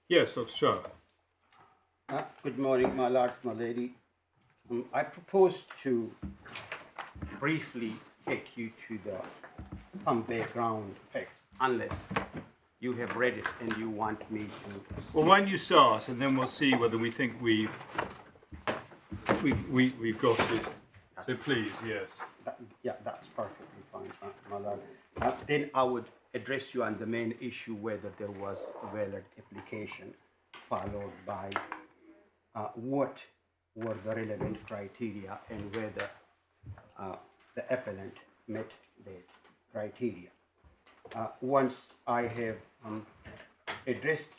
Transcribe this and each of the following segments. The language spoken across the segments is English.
Yes, Dr. Shah. Good morning, my lord, my lady. I propose to briefly take you to some background facts, unless you have read it and you want me to. Well, why don't you start, and then we'll see whether we think we've got it. So please, yes. Yeah, that's perfectly fine, my lord. Then I would address you on the main issue, whether there was a valid application, followed by what were the relevant criteria and whether the appellant met the criteria. Once I have addressed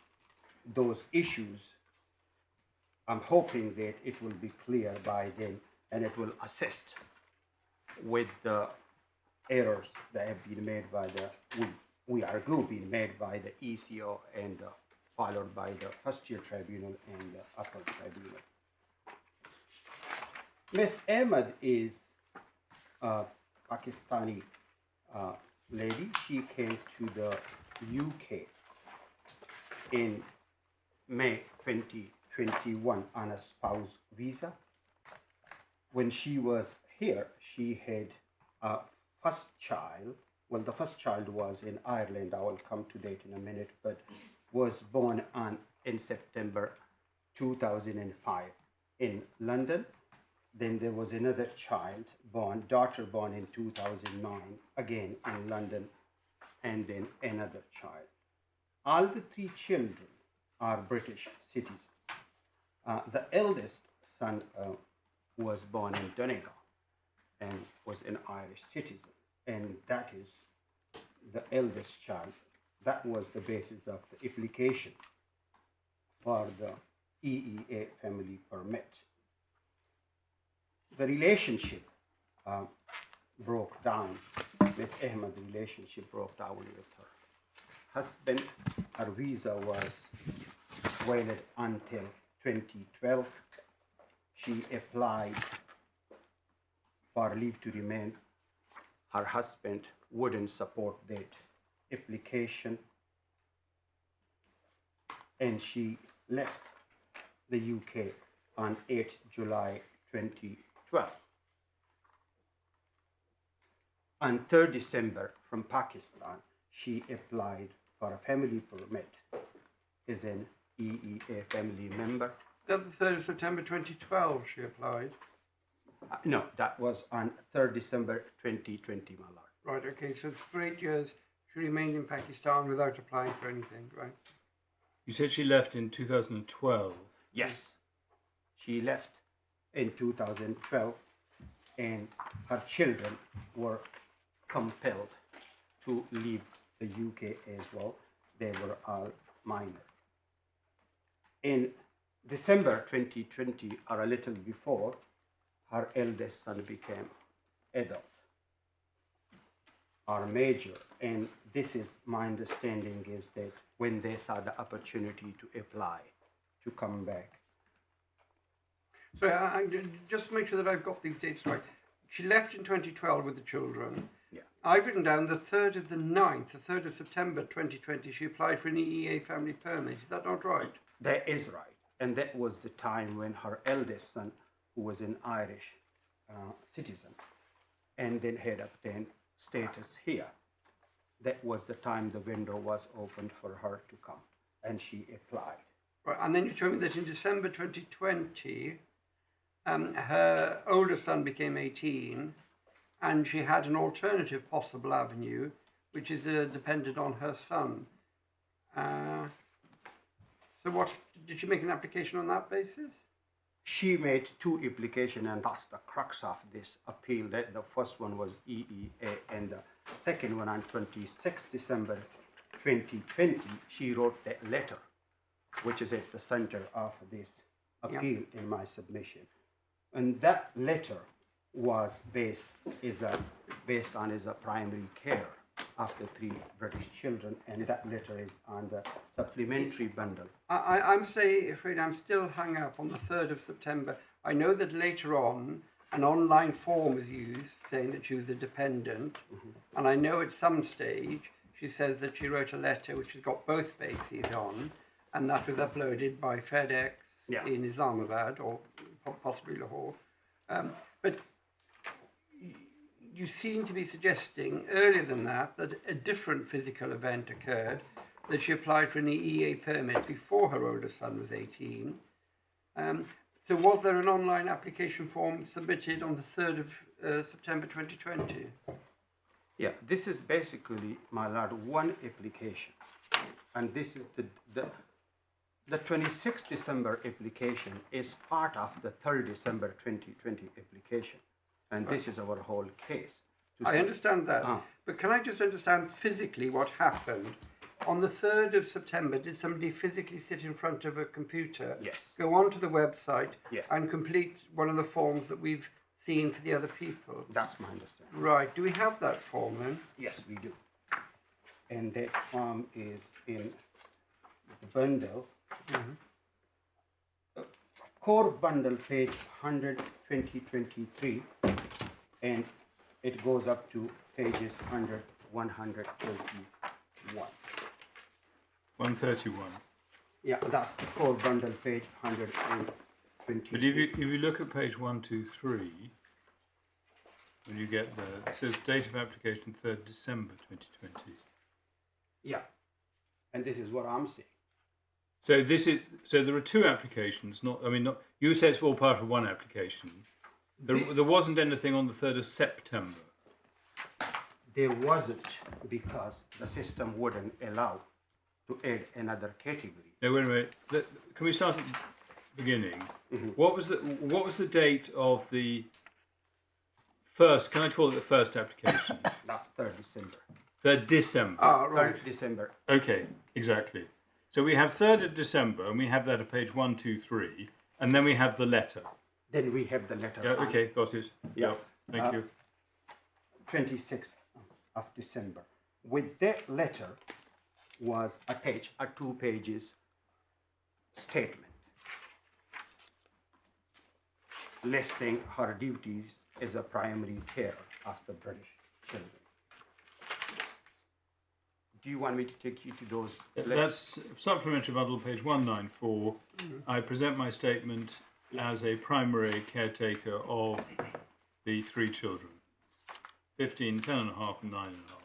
those issues, I'm hoping that it will be clear by then, and it will assist with the errors that have been made by we argue being made by the ECO and followed by the First Year Tribunal and the Upper Tribunal. Ms. Ahmad is a Pakistani lady. She came to the UK in May 2021 on a spouse visa. When she was here, she had a first child. Well, the first child was in Ireland. I will come to that in a minute, but was born in September 2005 in London. Then there was another daughter born in 2009, again in London, and then another child. All the three children are British citizens. The eldest son was born in Donegal and was an Irish citizen, and that is the eldest child. That was the basis of the application for the EEA family permit. The relationship broke down. Ms. Ahmad's relationship broke down with her husband. Her visa was valid until 2012. She applied for leave to remain. Her husband wouldn't support that application, and she left the UK on 8 July 2012. On 3rd December from Pakistan, she applied for a family permit as an EEA family member. That the 3rd of September 2012 she applied? No, that was on 3rd December 2020, my lord. Right, okay, so for 8 years she remained in Pakistan without applying for anything, right? You said she left in 2012. Yes, she left in 2012, and her children were compelled to leave the UK as well. They were all minor. In December 2020, or a little before, her eldest son became adult or major, and this is my understanding is that when they saw the opportunity to apply to come back. So just to make sure that I've got these dates right, she left in 2012 with the children. Yeah. I've written down the 3rd of the 9th, the 3rd of September 2020, she applied for an EEA family permit. Is that not right? That is right. And that was the time when her eldest son, who was an Irish citizen, and then had obtained status here, that was the time the window was opened for her to come, and she applied. Right, and then you told me that in December 2020, her older son became 18, and she had an alternative possible avenue, which is dependent on her son. So what, did she make an application on that basis? She made two applications, and that's the crux of this appeal. That the first one was EEA, and the second one on 26 December 2020, she wrote that letter, which is at the center of this appeal in my submission. And that letter was based on a primary care of the three British children, and that letter is on the supplementary bundle. I'm afraid I'm still hung up on the 3rd of September. I know that later on an online form was used saying that she was a dependent, and I know at some stage she says that she wrote a letter which has got both bases on, and that was uploaded by FedEx Yeah. in Islamabad or possibly Lahore. But you seem to be suggesting earlier than that a different physical event occurred, that she applied for an EEA permit before her older son was 18. So was there an online application form submitted on the 3rd of September 2020? Yeah, this is basically, my lord, one application. And this is the 26th December application is part of the 3rd December 2020 application. And this is our whole case. I understand that. But can I just understand physically what happened? On the 3rd of September, did somebody physically sit in front of a computer, Yes. go onto the website, Yes. and complete one of the forms that we've seen for the other people? That's my understanding. Right. Do we have that form then? Yes, we do. And that form is in the bundle. Core bundle, page 100, 2023, and it goes up to pages 100, 131. 131. Yeah, that's the core bundle, page 120. But if you look at page 123, when you get there, it says date of application 3rd December 2020. Yeah, and this is what I'm saying. So there are two applications. You say it's all part of one application. There wasn't anything on the 3rd of September. There wasn't, because the system wouldn't allow to add another category. No, wait a minute. Can we start at the beginning? What was the date of the first? Can I call it the first application? That's 3rd December. 3rd December. Ah, right. 3rd December. Okay, exactly. So we have 3rd of December, and we have that at page 123, and then we have the letter. Then we have the letter. Yeah, okay, got it. Yeah. Thank you. 26th of December. With that letter was attached a 2 pages statement listing her duties as a primary carer of the British children. Do you want me to take you to those letters? That's supplementary bundle, page 194. I present my statement as a primary caretaker of the 3 children, 15, 10 and a half, and 9 and a half.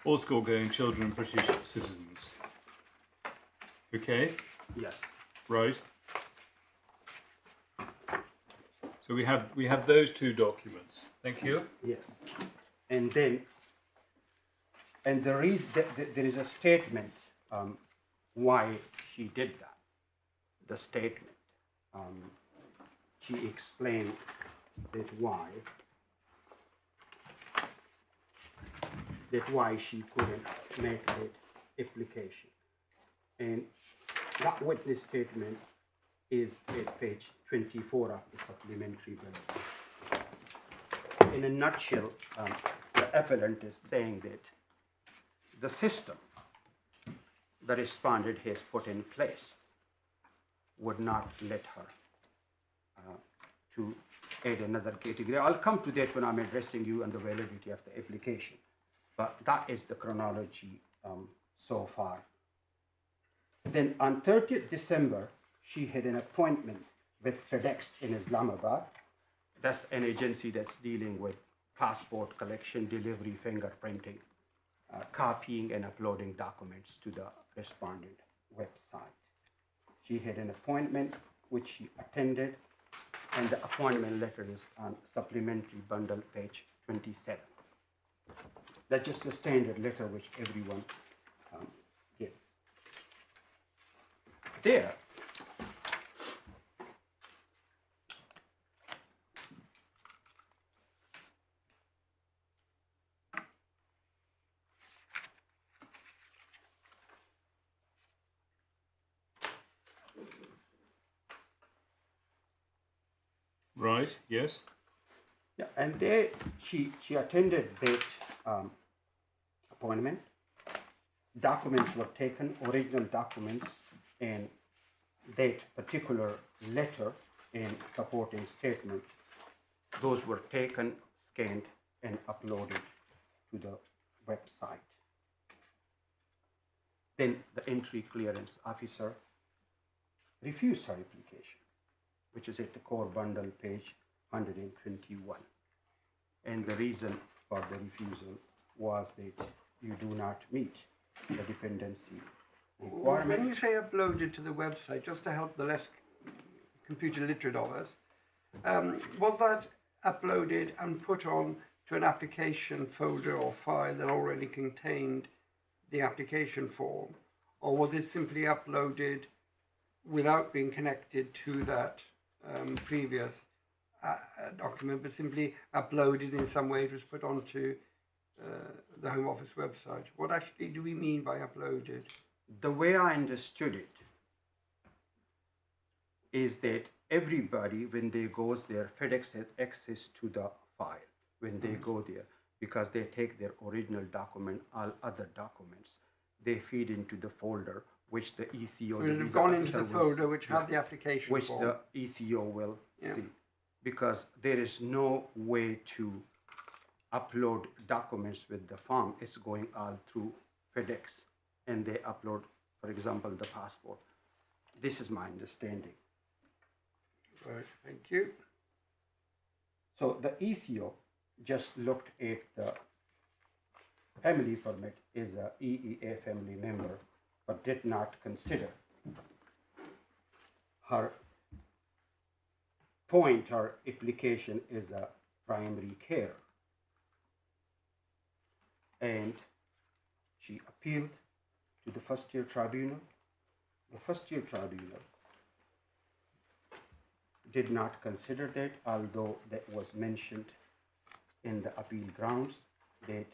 All school-going children and British citizens. Okay, Yes. right. So we have those 2 documents. Thank you. Yes. And then, and there is a statement why she did that. The statement, she explained that why she couldn't make that application. And that witness statement is at page 24 of the supplementary bill. In a nutshell, the appellant is saying that the system the respondent has put in place would not let her to add another category. I'll come to that when I'm addressing you on the validity of the application. But that is the chronology so far. Then on 30th December, she had an appointment with FedEx in Islamabad. That's an agency that's dealing with passport collection, delivery, fingerprinting, copying and uploading documents to the respondent website. She had an appointment which she attended, and the appointment letter is on supplementary bundle, page 27. That's just a standard letter which everyone gets. There, Right, yes. yeah, and there she attended that appointment. Documents were taken, original documents, and that particular letter and supporting statement, those were taken, scanned, and uploaded to the website. Then the entry clearance officer refused her application, which is at the core bundle, page 121. And the reason for the refusal was that you do not meet the dependency requirement. When you say uploaded to the website, just to help the less computer literate of us, was that uploaded and put on to an application folder or file that already contained the application form, or was it simply uploaded without being connected to that previous document, but simply uploaded in some way? It was put onto the Home Office website. What actually do we mean by uploaded? The way I understood it is that everybody, when they goes there, FedEx has access to the file when they go there, because they take their original document, all other documents, they feed into the folder, which the ECO, It would have gone into the folder which had the application which form. the ECO will see, because there is no way to upload documents with the form. It's going all through FedEx, and they upload, for example, the passport. This is my understanding. Right, thank you. So the ECO just looked at the family permit as a EEA family member, but did not consider her point, her application as a primary care. And she appealed to the first-tier tribunal. The first-tier tribunal did not consider that, although that was mentioned in the appeal grounds that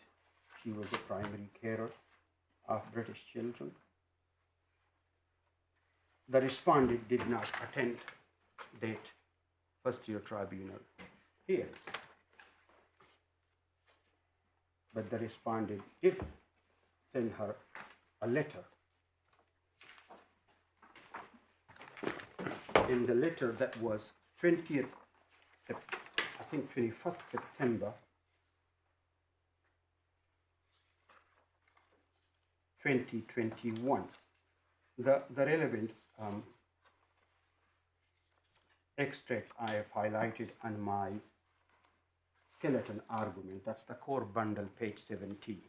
she was a primary carer of British children. The respondent did not attend that first-tier tribunal hearing, but the respondent did send her a letter. In the letter that was 21st September 2021. The relevant extract I have highlighted on my skeleton argument. That's the core bundle, page 17.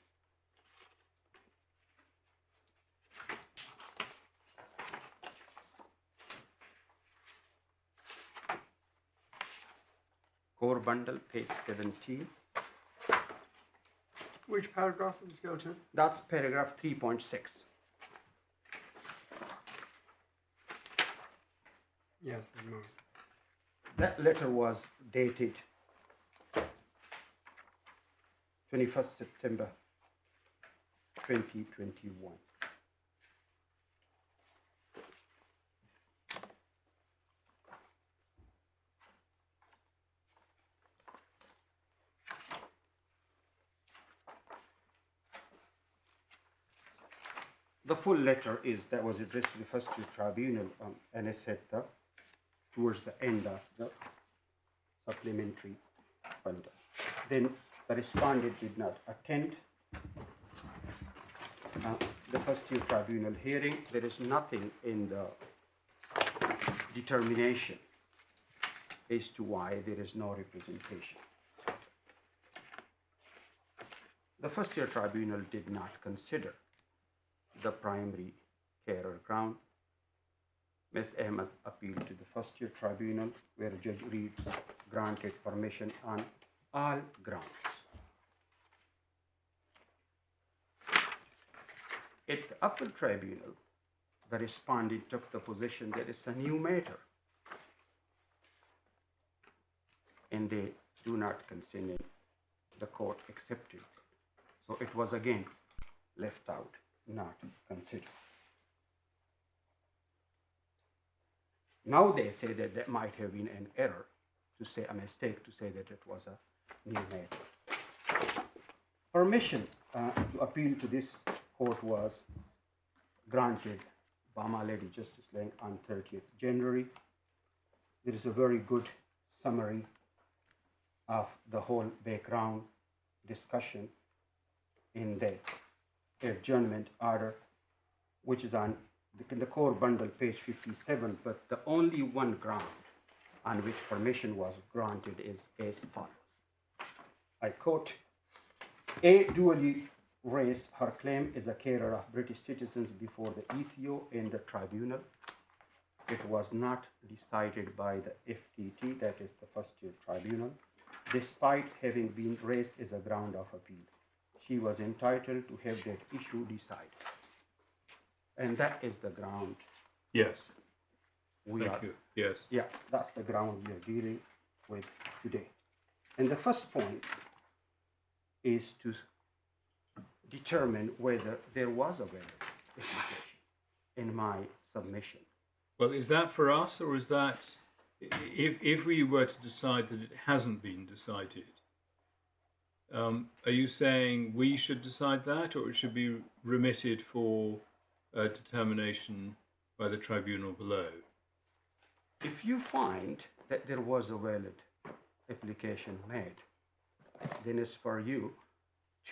Core bundle, page 17. Which paragraph of the skeleton? That's paragraph 3.6. Yes, I know. That letter was dated 21st September 2021. The full letter that was addressed to the first-tier tribunal, and it's at towards the end of the supplementary bundle. Then the respondent did not attend the first-tier tribunal hearing. There is nothing in the determination as to why there is no representation. The first-tier tribunal did not consider the primary carer ground. Ms. Ahmad appealed to the first-tier tribunal, where Judge Reeves granted permission on all grounds. At the Upper Tribunal, the respondent took the position that it's a new matter, and they do not consider the court accepted. So it was again left out, not considered. Now they say that that might have been an error, to say a mistake, to say that it was a new matter. Permission to appeal to this court was granted by my Lady Justice Laing on 30th January. There is a very good summary of the whole background discussion in that adjournment order which is on the core bundle, page 57, but the only one ground on which permission was granted is as follows. I quote, A duly raised her claim as a carer of British citizens before the ECO and the tribunal. It was not decided by the FTT, that is the first year tribunal, despite having been raised as a ground of appeal. She was entitled to have that issue decided. And that is the ground. Yes. Thank you. Yes. Yeah, that's the ground we are dealing with today. And the first point is to determine whether there was a valid application in my submission. Well, is that for us, or is that if we were to decide that it hasn't been decided? Are you saying we should decide that, or it should be remitted for determination by the tribunal below? If you find that there was a valid application made, then it's for you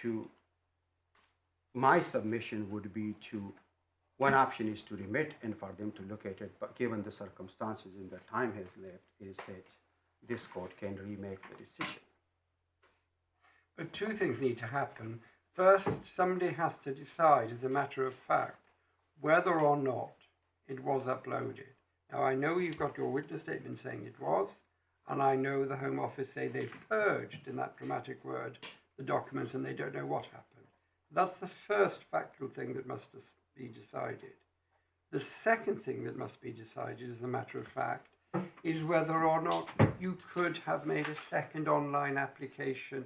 to, my submission would be to, one option is to remit and for them to look at it, but given the circumstances and the time has left, is that this court can remake the decision. But two things need to happen. First, somebody has to decide as a matter of fact whether or not it was uploaded. Now, I know you've got your witness statement saying it was, and I know the Home Office say they've purged, in that dramatic word, the documents and they don't know what happened. That's the first factual thing that must be decided. The second thing that must be decided, as a matter of fact, is whether or not you could have made a second online application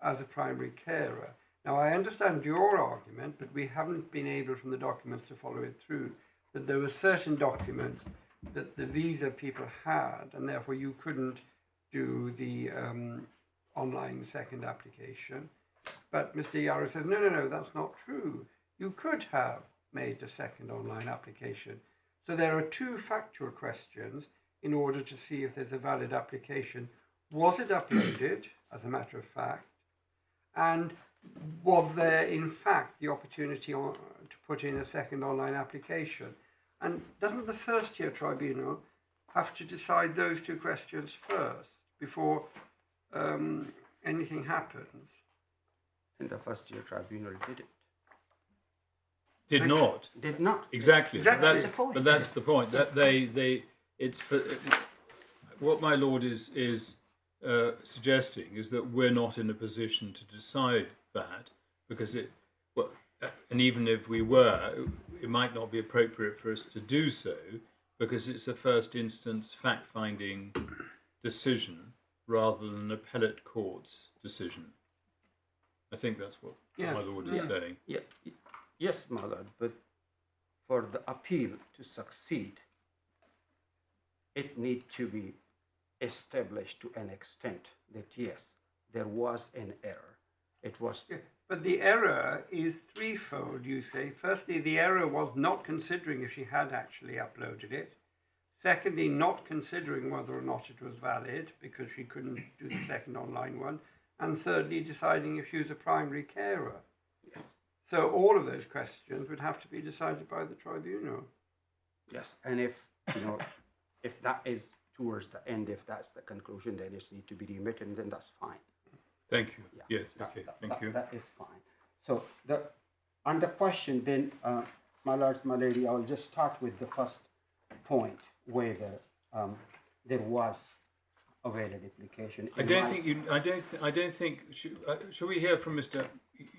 as a primary carer. Now, I understand your argument, but we haven't been able from the documents to follow it through, that there were certain documents that the visa people had, and therefore you couldn't do the online second application. But Mr. Yarrow says, no, that's not true. You could have made a second online application. So there are two factual questions in order to see if there's a valid application. Was it uploaded, as a matter of fact? And was there, in fact, the opportunity to put in a second online application? And doesn't the first-tier tribunal have to decide those two questions first before anything happens? And the first-year tribunal did it. Did not. Did not. Exactly. Exactly. But that's the point. That it's for what my lord is suggesting is that we're not in a position to decide that, because and even if we were, it might not be appropriate for us to do so, because it's a first instance fact-finding decision rather than an appellate court's decision. I think that's what my lord is saying. Yeah. Yes, my lord, but for the appeal to succeed, it needs to be established to an extent that, yes, there was an error. It was... But the error is threefold, you say. Firstly, the error was not considering if she had actually uploaded it. Secondly, not considering whether or not it was valid because she couldn't do the second online one. And thirdly, deciding if she was a primary carer. Yes. So all of those questions would have to be decided by the tribunal. Yes, and if, if that is towards the end, if that's the conclusion, then it needs to be remitted, then that's fine. Thank you. Yeah, yes, okay, thank you. That is fine. So on the question then, my lords, my lady, I'll just start with the first point, whether there was a valid application. I don't think. Should we hear from Mr.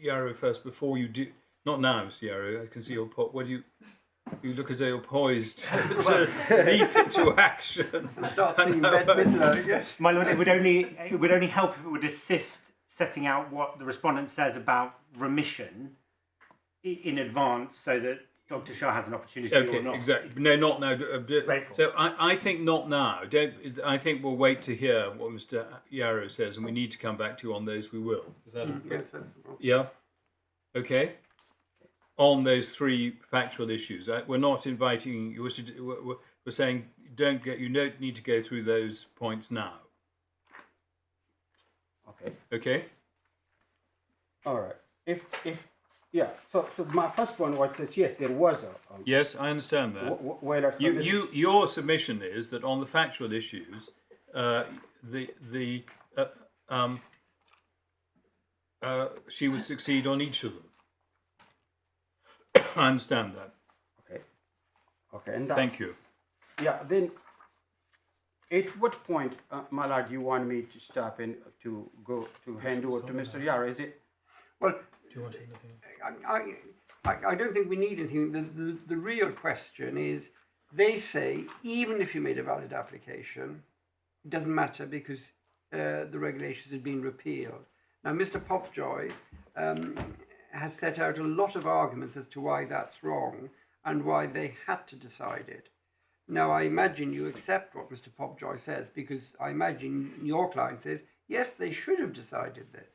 Yarrow first before you do? Not now, Mr. Yarrow. I can see your what do you? You look as though you're poised to leap into action. Start singing Bette Midler, yes. My lord, it would only help if it would assist setting out what the respondent says about remission in advance, so that Dr. Shah has an opportunity. Okay, or not. exactly. No, not now. So I think not now. I think we'll wait to hear what Mr. Yarrow says, and we need to come back to you on those. We will. Is that Yes, sensible. yeah? Okay. On those three factual issues, we're not inviting you. We're saying you don't need to go through those points now. Okay. Okay. All right. Yeah, so my first point was that yes, there was a Yes, I understand that. well, Your submission is that on the factual issues, she would succeed on each of them. I understand that. Okay, and that's, Thank you. Yeah, then at what point, Malad, you want me to stop in to go to hand over to Mr. Yara? Is it? Well, Do you want anything? I don't think we need anything. The real question is, they say even if you made a valid application, it doesn't matter because the regulations have been repealed. Now, Mr. Popjoy has set out a lot of arguments as to why that's wrong and why they had to decide it. Now, I imagine you accept what Mr. Popjoy says, because I imagine your client says, yes, they should have decided this.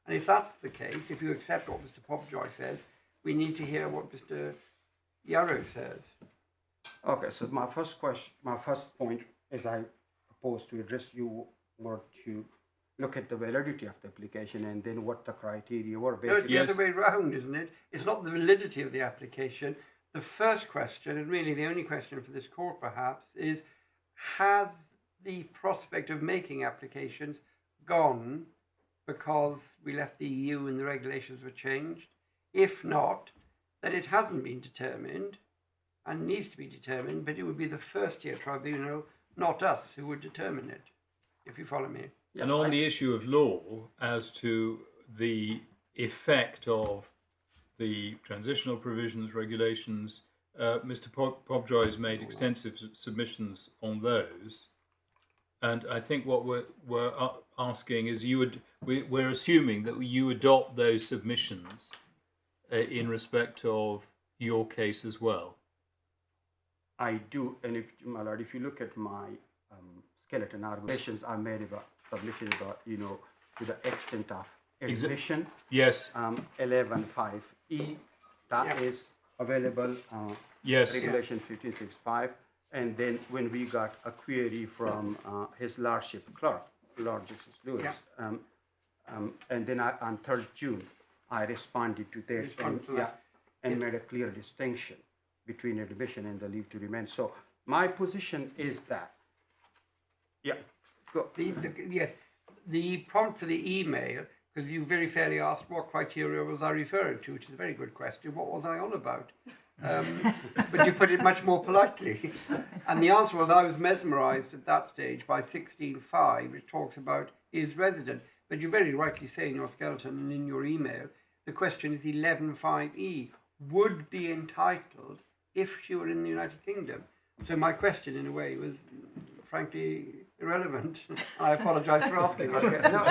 And if that's the case, if you accept what Mr. Popjoy says, we need to hear what Mr. Yarrow says. Okay, so my first point, as I propose to address you, were to look at the validity of the application and then what the criteria were. No, it's the other way round, isn't it? It's not the validity of the application. The first question, and really the only question for this court perhaps, is has the prospect of making applications gone because we left the EU and the regulations were changed? If not, then it hasn't been determined and needs to be determined, but it would be the first-tier tribunal, not us, who would determine it, if you follow me. And on the issue of law, as to the effect of the transitional provisions, regulations, Mr. Popjoy has made extensive submissions on those. And I think what we're asking is we're assuming that you adopt those submissions in respect of your case as well. I do, and if you look at my skeleton argumentations I made about submission about, to the extent of admission. Yes. 11.5e, that is available. Yes. Regulation 1565. And then when we got a query from His Lordship Clerk, Lord Justice Lewis, and then on 3rd June, I responded to that and made a clear distinction between admission and the leave to remain. So my position is that, go. Yes, the prompt for the email, because you very fairly asked what criteria was I referring to, which is a very good question. What was I on about? But you put it much more politely. And the answer was I was mesmerised at that stage by 16.5, which talks about is resident. But you very rightly say in your skeleton and in your email, the question is 11.5e, would be entitled if she were in the United Kingdom. So my question, in a way, was frankly irrelevant. I apologise for asking it. Okay. No,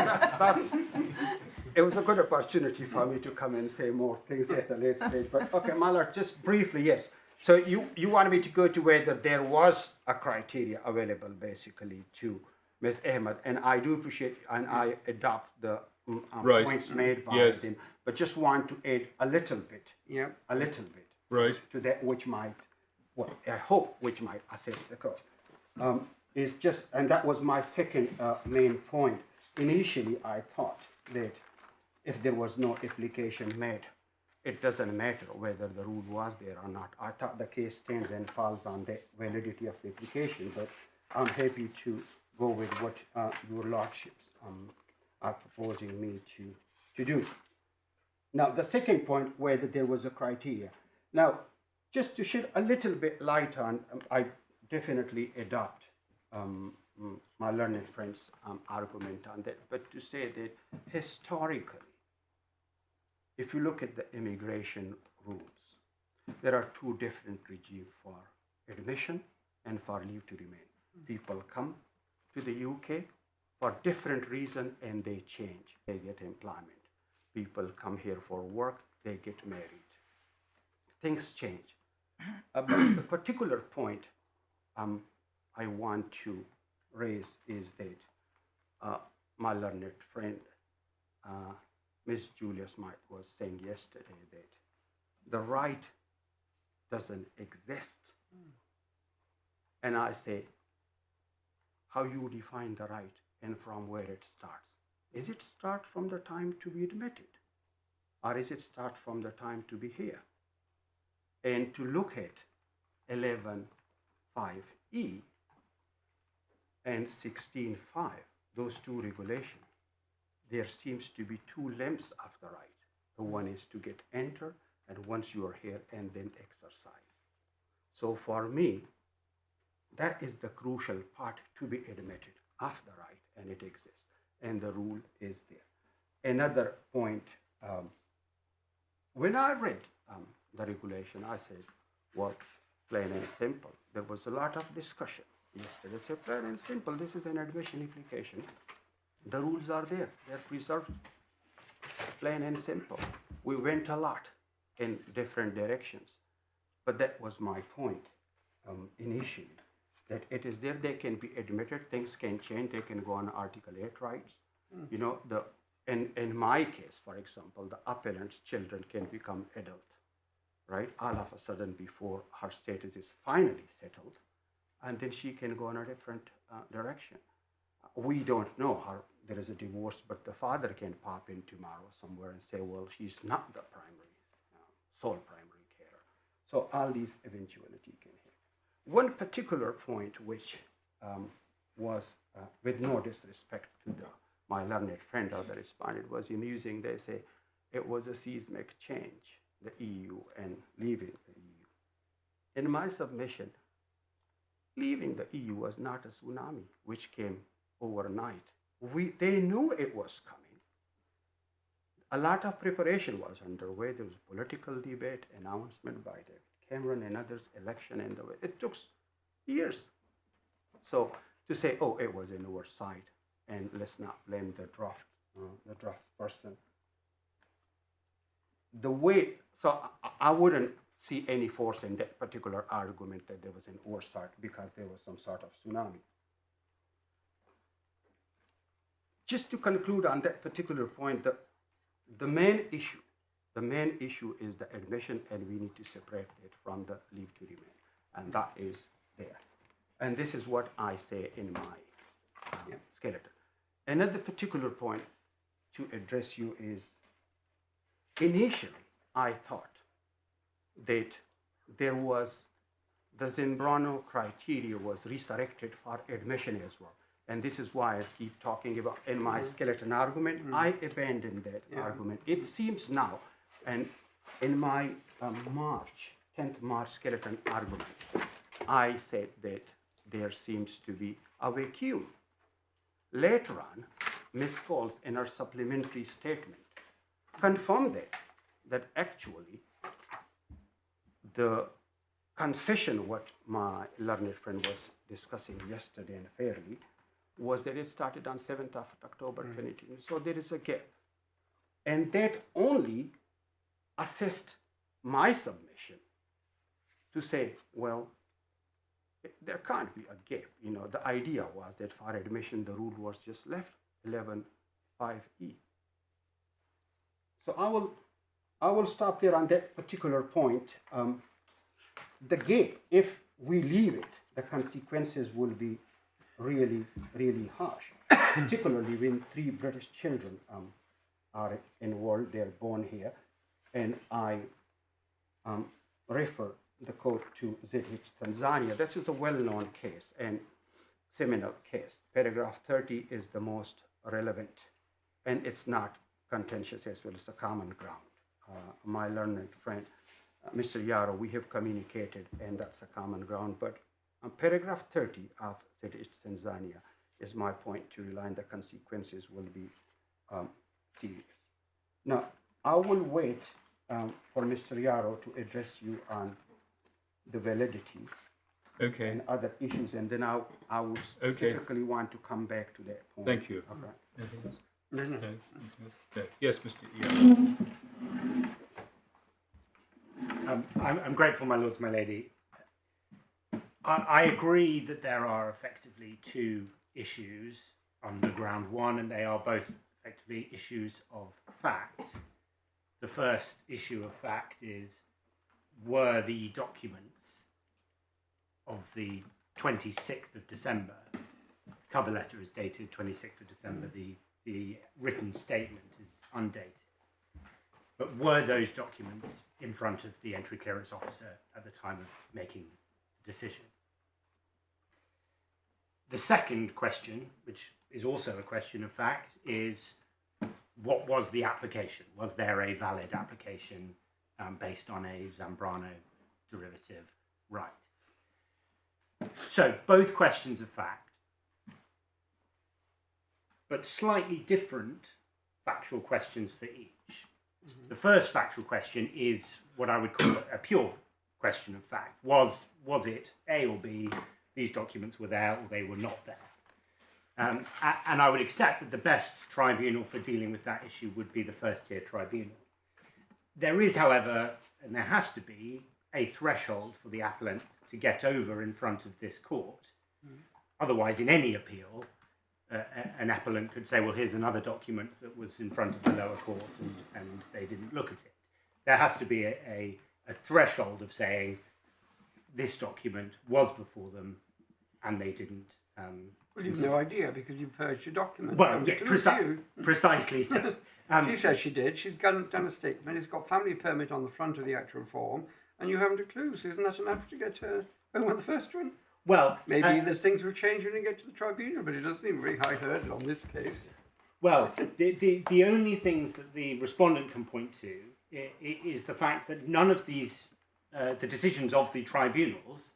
it was a good opportunity for me to come and say more things at a late stage. But okay, Malard, just briefly, yes. So you want me to go to whether there was a criteria available, basically, to Ms. Ahmad, and I do appreciate, and I adopt the points made by him, but just want to add a little bit, to that which might, well, I hope, which might assess the court. Is just, and that was my second main point. Initially, I thought that if there was no application made, it doesn't matter whether the rule was there or not. I thought the case stands and falls on the validity of the application, but I'm happy to go with what your lordships are proposing me to do. Now, the second point, whether there was a criteria. Now, just to shed a little bit light on, I definitely adopt my learned friend's argument on that, but to say that historically, if you look at the immigration rules, there are two different regimes for admission and for leave to remain. People come to the UK for different reasons and they change. They get employment. People come here for work, they get married. Things change. But the particular point I want to raise is that my learned friend, Ms. Julia Smith, was saying yesterday that the right doesn't exist. And I say, how you define the right and from where it starts? Is it start from the time to be admitted? or is it start from the time to be here? And to look at 11.5e and 16.5, those two regulations, there seems to be two lengths of the right. The one is to get enter, and once you are here, and then exercise. So for me, that is the crucial part to be admitted of the right, and it exists, and the rule is there. Another point, when I read the regulation, I said, well, plain and simple. There was a lot of discussion yesterday. I said, plain and simple, this is an admission application. The rules are there, they're preserved. Plain and simple. We went a lot in different directions, but that was my point initially, that it is there, they can be admitted, things can change, they can go on Article 8 rights. You know, in my case, for example, the appellant's children can become adult, right? All of a sudden before her status is finally settled, and then she can go in a different direction. We don't know her, there is a divorce, but the father can pop in tomorrow somewhere and say, well, she's not the primary, sole primary carer. So all these eventuality can happen. One particular point which was, with no disrespect to my learned friend or the respondent, was amusing. They say it was a seismic change, the EU and leaving the EU. In my submission, leaving the EU was not a tsunami which came overnight. They knew it was coming. A lot of preparation was underway. There was political debate, announcement by David Cameron and others, election in the way. It took years. So to say, oh, it was an oversight, and let's not blame the draft person. The way, so I wouldn't see any force in that particular argument that there was an oversight because there was some sort of tsunami. Just to conclude on that particular point, the main issue is the admission, and we need to separate it from the leave to remain, and that is there. And this is what I say in my skeleton. Another particular point to address you is, initially I thought that there was, the Zambrano criteria was resurrected for admission as well. And this is why I keep talking about in my skeleton argument. I abandoned that argument. It seems now, and in my 10th March skeleton argument, I said that there seems to be a vacuum. Later on, Ms. Coles, in her supplementary statement, confirmed that actually the concession, what my learned friend was discussing yesterday and fairly, was that it started on 7th of October 2010. So there is a gap. And that only assessed my submission to say, well, there can't be a gap. You know, the idea was that for admission, the rule was just left, 11.5e. So I will stop there on that particular point. The gap, if we leave it, the consequences will be really, really harsh, particularly when 3 British children are involved, they're born here. And I refer the court to ZH Tanzania. This is a well-known case and seminal case. Paragraph 30 is the most relevant, and it's not contentious as well. It's a common ground. My learned friend, Mr. Yarrow, we have communicated, and that's a common ground. But on paragraph 30 of ZH Tanzania is my point to rely on the consequences will be serious. Now, I will wait for Mr. Yarrow to address you on the validity and other issues, and then I would specifically want to come back to that point. Thank you. Okay. Anything else? No. No. Yes, Mr. Yarrow. I'm grateful, my lords, my lady. I agree that there are effectively 2 issues under ground 1, and they are both effectively issues of fact. The first issue of fact is, were the documents of the 26th of December, cover letter is dated 26th of December, the written statement is undated. But were those documents in front of the entry clearance officer at the time of making the decision? The second question, which is also a question of fact, is what was the application? Was there a valid application based on a Zambrano derivative right? So both questions of fact, but slightly different factual questions for each. The first factual question is what I would call a pure question of fact. Was it A or B, these documents were there or they were not there? And I would accept that the best tribunal for dealing with that issue would be the first-tier tribunal. There is, however, and there has to be, a threshold for the appellant to get over in front of this court. Otherwise, in any appeal, an appellant could say, well, here's another document that was in front of the lower court and they didn't look at it. There has to be a threshold of saying this document was before them and they didn't. Well, you've no idea because you've purged your document. Well, yeah, precisely so. She says she did. She's done a statement. It's got family permit on the front of the actual form, and you haven't a clue. So isn't that enough to get home on the first one? Well, maybe there's things will change when you get to the tribunal, but it does seem a very high hurdle on this case. Well, the only things that the respondent can point to is the fact that none of these, the decisions of the tribunals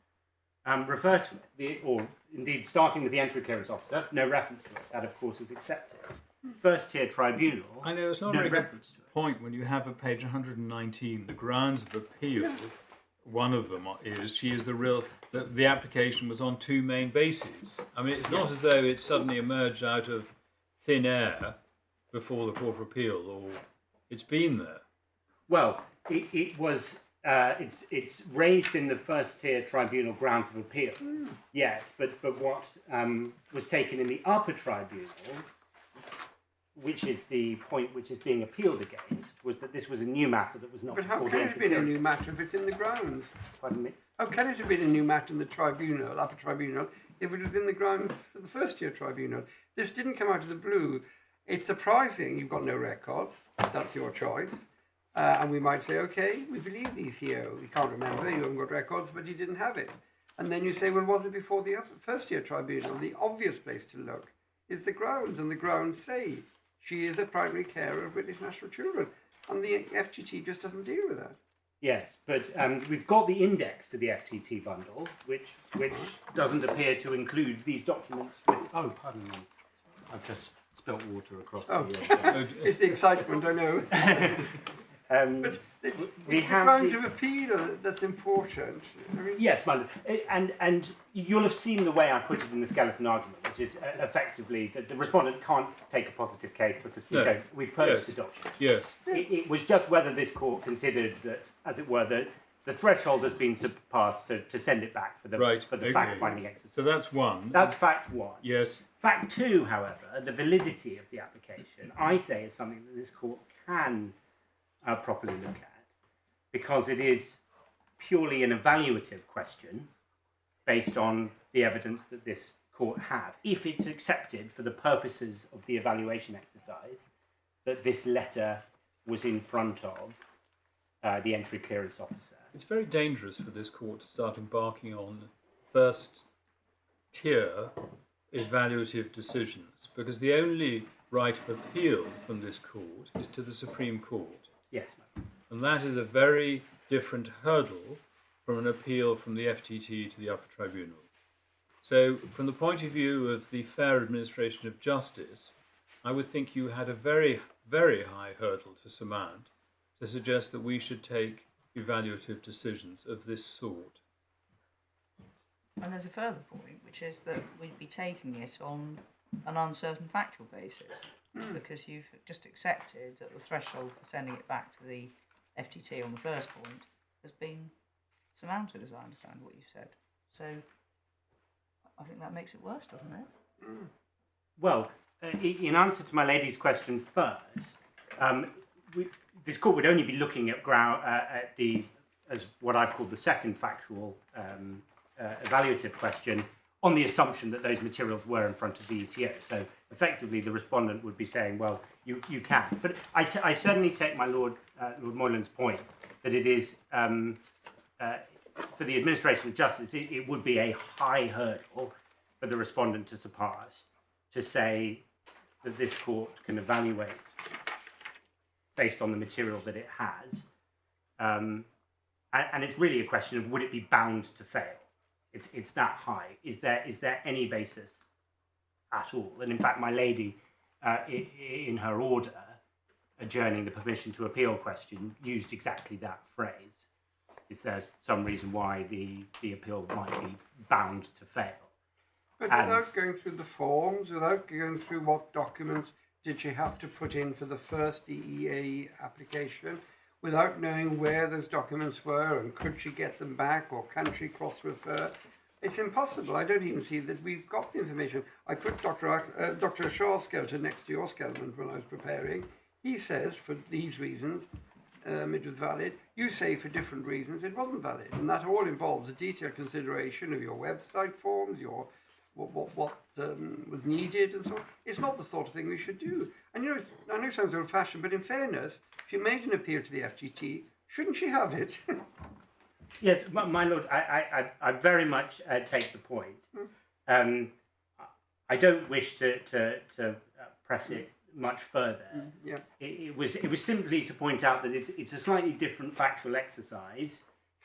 refer to it, or indeed starting with the entry clearance officer, no reference to it. That, of course, is accepted. First-tier tribunal, I know it's not no a very reference good to it. point when you have at page 119 the grounds of appeal. Yeah. One of them is the application was on two main bases. I mean, it's not as though it suddenly emerged out of thin air before the Court of Appeal, or it's been there. Well, it was. It's raised in the first-tier tribunal grounds of appeal. Yes, but what was taken in the upper tribunal, which is the point which is being appealed against, was that this was a new matter that was not. But how can it have been a new matter if it's in the grounds? Pardon me? How can it have been a new matter in the tribunal, upper tribunal, if it was in the grounds for the first-tier tribunal? This didn't come out of the blue. It's surprising you've got no records. That's your choice. And we might say, okay, we believe the ECO. We can't remember, you haven't got records, but you didn't have it. And then you say, well, was it before the first-tier tribunal? The obvious place to look is the grounds, and the grounds say she is a primary carer of British national children. And the FTT just doesn't deal with that. Yes, but we've got the index to the FTT bundle, which doesn't appear to include these documents. Oh, pardon me. I've just spilt water across the... It's the excitement, I know. But it's the grounds of appeal that's important. I mean, yes, and you'll have seen the way I put it in the skeleton argument, which is effectively that the respondent can't take a positive case because we've purged the document. Yes. It was just whether this court considered that, as it were, the threshold has been surpassed to send it back for the fact-finding exercise. So that's one. That's fact one. Yes. Fact two, however, the validity of the application, I say is something that this court can properly look at, because it is purely an evaluative question based on the evidence that this court had, if it's accepted for the purposes of the evaluation exercise that this letter was in front of the entry clearance officer. It's very dangerous for this court to start embarking on first-tier evaluative decisions, because the only right of appeal from this court is to the Supreme Court. Yes, ma'am. And that is a very different hurdle from an appeal from the FTT to the Upper Tribunal. So, from the point of view of the fair administration of justice, I would think you had a very, very high hurdle to surmount to suggest that we should take evaluative decisions of this sort. And there's a further point, which is that we'd be taking it on an uncertain factual basis, because you've just accepted that the threshold for sending it back to the FTT on the first point has been surmounted, as I understand what you've said. So I think that makes it worse, doesn't it? Well, in answer to my lady's question first, this court would only be looking at as what I've called the second factual evaluative question, on the assumption that those materials were in front of the ECO. So effectively, the respondent would be saying, well, you can. But I certainly take my Lord Moylan's point that it is, for the administration of justice, it would be a high hurdle for the respondent to surpass, to say that this court can evaluate based on the material that it has. And it's really a question of, would it be bound to fail? It's that high. Is there any basis at all? And in fact, my lady, in her order adjourning the permission to appeal question, used exactly that phrase. Is there some reason why the appeal might be bound to fail? But without going through the forms, without going through what documents did she have to put in for the first DEA application, without knowing where those documents were and could she get them back or can she cross-refer? It's impossible. I don't even see that we've got the information. I put Dr. Shaw's skeleton next to your skeleton when I was preparing. He says, for these reasons, it was valid. You say for different reasons it wasn't valid. And that all involves a detailed consideration of your website forms, your what was needed and so on. It's not the sort of thing we should do. And you know, I know it sounds old-fashioned, but in fairness, she made an appeal to the FGT. Shouldn't she have it? Yes, my lord, I very much take the point. I don't wish to press it much further. Yeah. It was simply to point out that it's a slightly different factual exercise,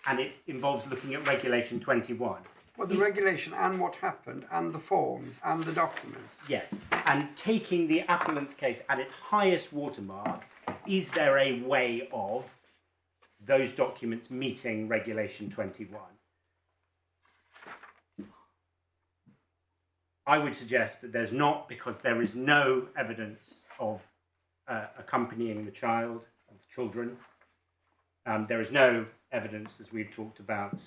and it involves looking at Regulation 21. Well, the regulation and what happened and the forms and the documents. Yes, and taking the appellant's case at its highest watermark, is there a way of those documents meeting Regulation 21? I would suggest that there's not, because there is no evidence of accompanying the child, of the children. There is no evidence, as we've talked about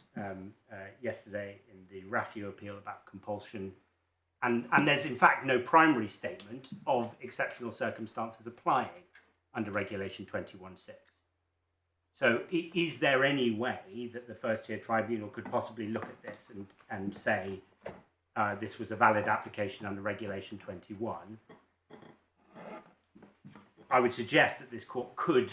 yesterday in the Rafiu appeal, about compulsion. And there's in fact no primary statement of exceptional circumstances applying under Regulation 21.6. So is there any way that the first tier tribunal could possibly look at this and say this was a valid application under Regulation 21? I would suggest that this court could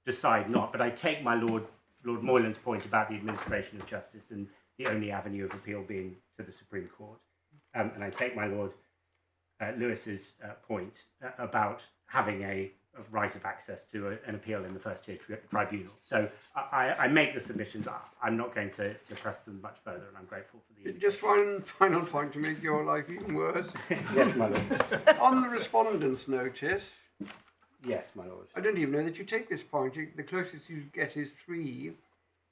decide not, but I take my Lord Moylan's point about the administration of justice and the only avenue of appeal being to the Supreme Court. And I take my Lord Lewis's point about having a right of access to an appeal in the first tier tribunal. So I make the submissions. I'm not going to press them much further, and I'm grateful for the... Just one final point to make your life even worse. Yes, my Lord. On the respondent's notice... Yes, my Lord. I don't even know that you take this point. The closest you get is 3,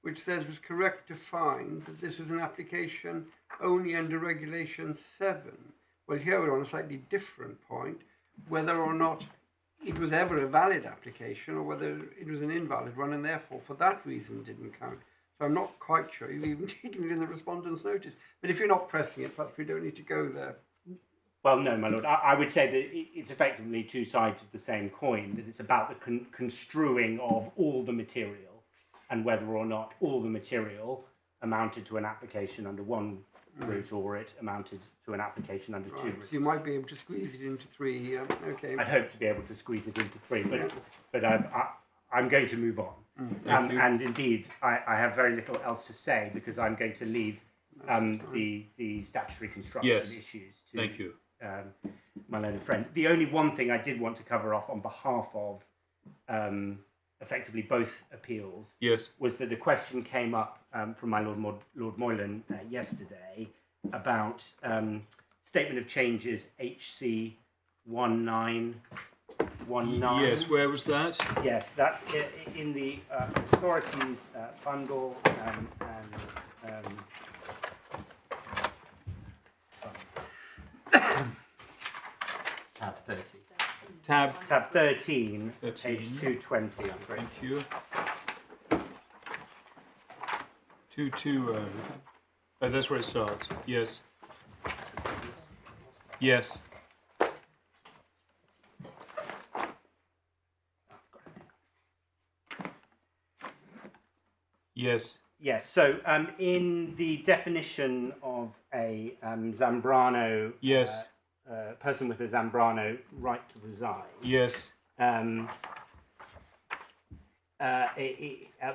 which says it was correct to find that this was an application only under Regulation 7. Well, here we're on a slightly different point, whether or not it was ever a valid application or whether it was an invalid one, and therefore for that reason didn't count. So I'm not quite sure you've even taken it in the respondent's notice. But if you're not pressing it, perhaps we don't need to go there. Well, no, my Lord. I would say that it's effectively two sides of the same coin, that it's about the construing of all the material and whether or not all the material amounted to an application under one route or it amounted to an application under 2 routes. So you might be able to squeeze it into 3, okay. I'd hope to be able to squeeze it into 3, but I'm going to move on. And indeed, I have very little else to say because I'm going to leave the statutory construction issues to... Thank you. My learned friend. The only one thing I did want to cover off on behalf of effectively both appeals was that the question came up from my Lord Moylan yesterday about Statement of Changes HC 1919. Yes, where was that? Yes, that's in the authorities bundle tab 30. Tab 13, page 220, I'm afraid. Thank you. 220. Oh, that's where it starts. Yes. Yes. Yes. Yes, so in the definition of a Zambrano Yes. person with a Zambrano right to reside, Yes. at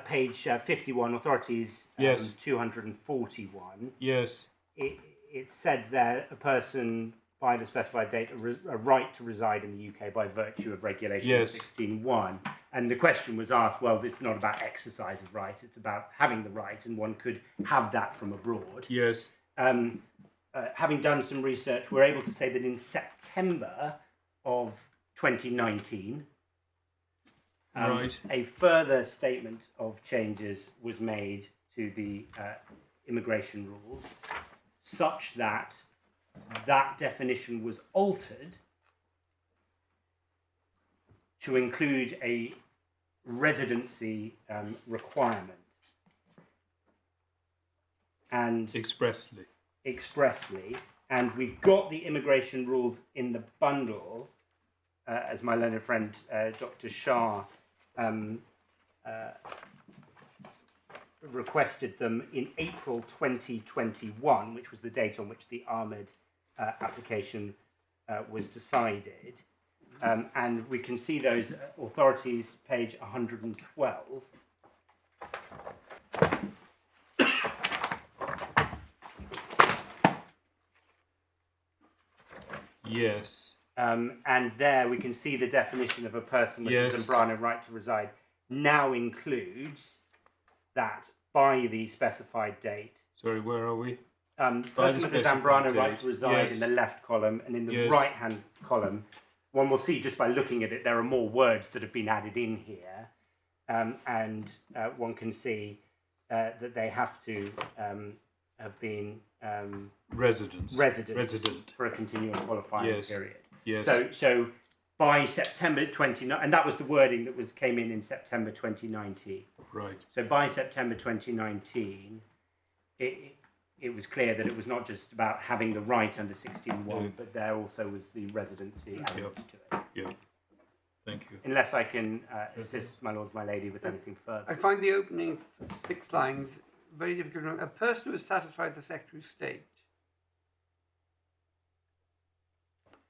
page 51, authorities Yes. 241, Yes. it said there a person by the specified date a right to reside in the UK by virtue of regulation Yes. 16.1. And the question was asked, well, this is not about exercise of right, it's about having the right, and one could have that from abroad. Yes. Having done some research, we're able to say that in September of 2019, Right. a further statement of changes was made to the immigration rules, such that that definition was altered to include a residency requirement. And Expressly. And we've got the immigration rules in the bundle, as my learned friend Dr. Shah requested them in April 2021, which was the date on which the Ahmad application was decided. And we can see those authorities, page 112. Yes. And there we can see the definition of a person with Yes. a Zambrano right to reside now includes that by the specified date. Sorry, where are we? Person with a Zambrano right to reside Yes. in the left column, and in the Yes. right-hand column, one will see just by looking at it, there are more words that have been added in here. And one can see that they have to have been Resident. for a continuous qualifying Yes. period. Yes. So by September 29, and that was the wording that came in September 2019. Right. So by September 2019, it was clear that it was not just about having the right under 16.1, but there also was the residency added to it. Yeah. Thank you. Unless I can assist my lords, my lady, with anything further. I find the opening 6 lines very difficult. A person who has satisfied the Secretary of State.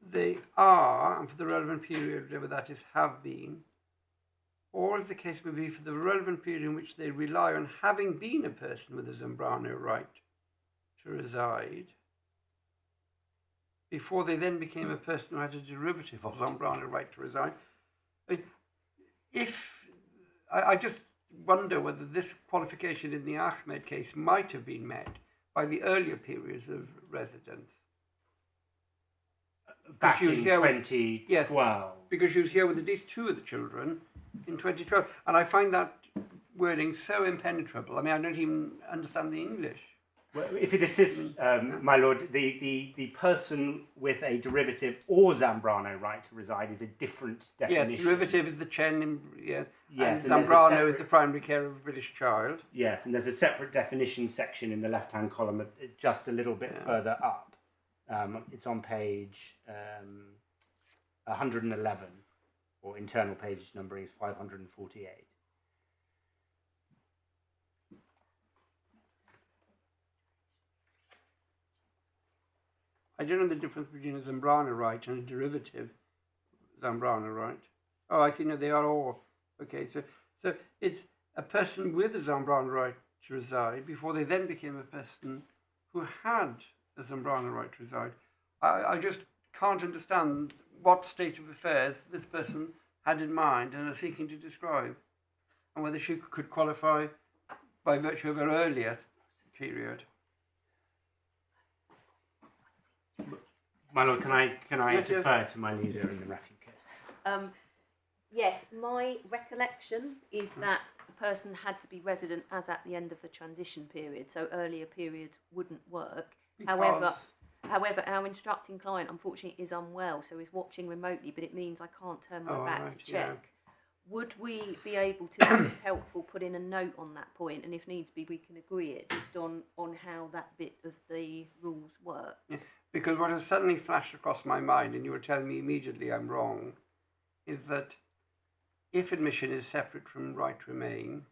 They are, and for the relevant period, whatever that is, have been, or as the case may be, for the relevant period in which they rely on having been a person with a Zambrano right to reside, before they then became a person who had a derivative of Zambrano right to reside. I just wonder whether this qualification in the Ahmad case might have been met by the earlier periods of residence. Back in here 2012. Yes, because she was here with at least 2 of the children in 2012. And I find that wording so impenetrable. I mean, I don't even understand the English. Well, if it assists, my lord, the person with a derivative or Zambrano right to reside is a different definition. Yes, derivative is the Chen, yes, Yes, and and Zambrano is the primary care of a British child. Yes, and there's a separate definition section in the left-hand column, just a little bit further up. It's on page 111, or internal page numbering is 548. I don't know the difference between a Zambrano right and a derivative Zambrano right. Oh, I see. No, they are all okay. So it's a person with a Zambrano right to reside before they then became a person who had a Zambrano right to reside. I just can't understand what state of affairs this person had in mind and are seeking to describe, and whether she could qualify by virtue of her earlier period. My lord, can I Yes, defer to my leader in the Rafiu case? Yes, my recollection is that the person had to be resident as at the end of the transition period, so earlier periods wouldn't work. Because- However, our instructing client unfortunately is unwell, so is watching remotely, but it means I can't turn my back right, to check. yeah. Would we be able to, if it's helpful, put in a note on that point, and if needs be, we can agree it just on how that bit of the rules work? Yes, because what has suddenly flashed across my mind, and you were telling me immediately I'm wrong, is that if admission is separate from right to remain,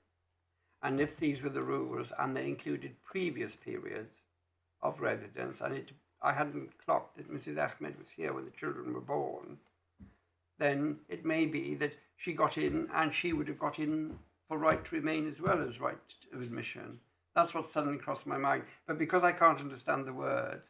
And if these were the rules and they included previous periods of residence, and I hadn't clocked that Mrs. Ahmed was here when the children were born, then it may be that she got in and she would have got in for right to remain as well as right of admission. That's what suddenly crossed my mind. But because I can't understand the words,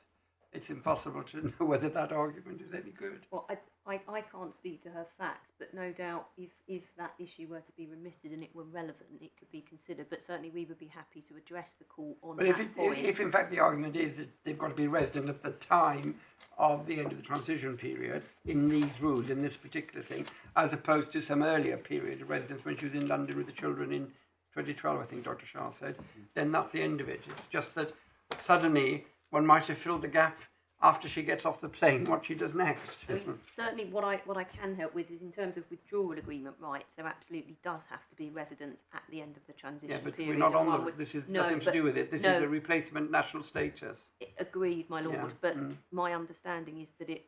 it's impossible to know whether that argument is any good. Well, I can't speak to her facts, but no doubt if that issue were to be remitted and it were relevant, it could be considered. But certainly we would be happy to address the court on But that point. if in fact the argument is that they've got to be resident at the time of the end of the transition period in these rules, in this particular thing, as opposed to some earlier period of residence when she was in London with the children in 2012, I think Dr. Shah said, then that's the end of it. It's just that suddenly one might have filled the gap after she gets off the plane, what she does next. I mean, certainly what I can help with is in terms of withdrawal agreement rights, there absolutely does have to be residence at the end of the transition Yeah, but period. we're not and on one with- this is No, nothing to but- do with it. This no. is a replacement national status. Agreed, my lord, Yeah, but my understanding is that it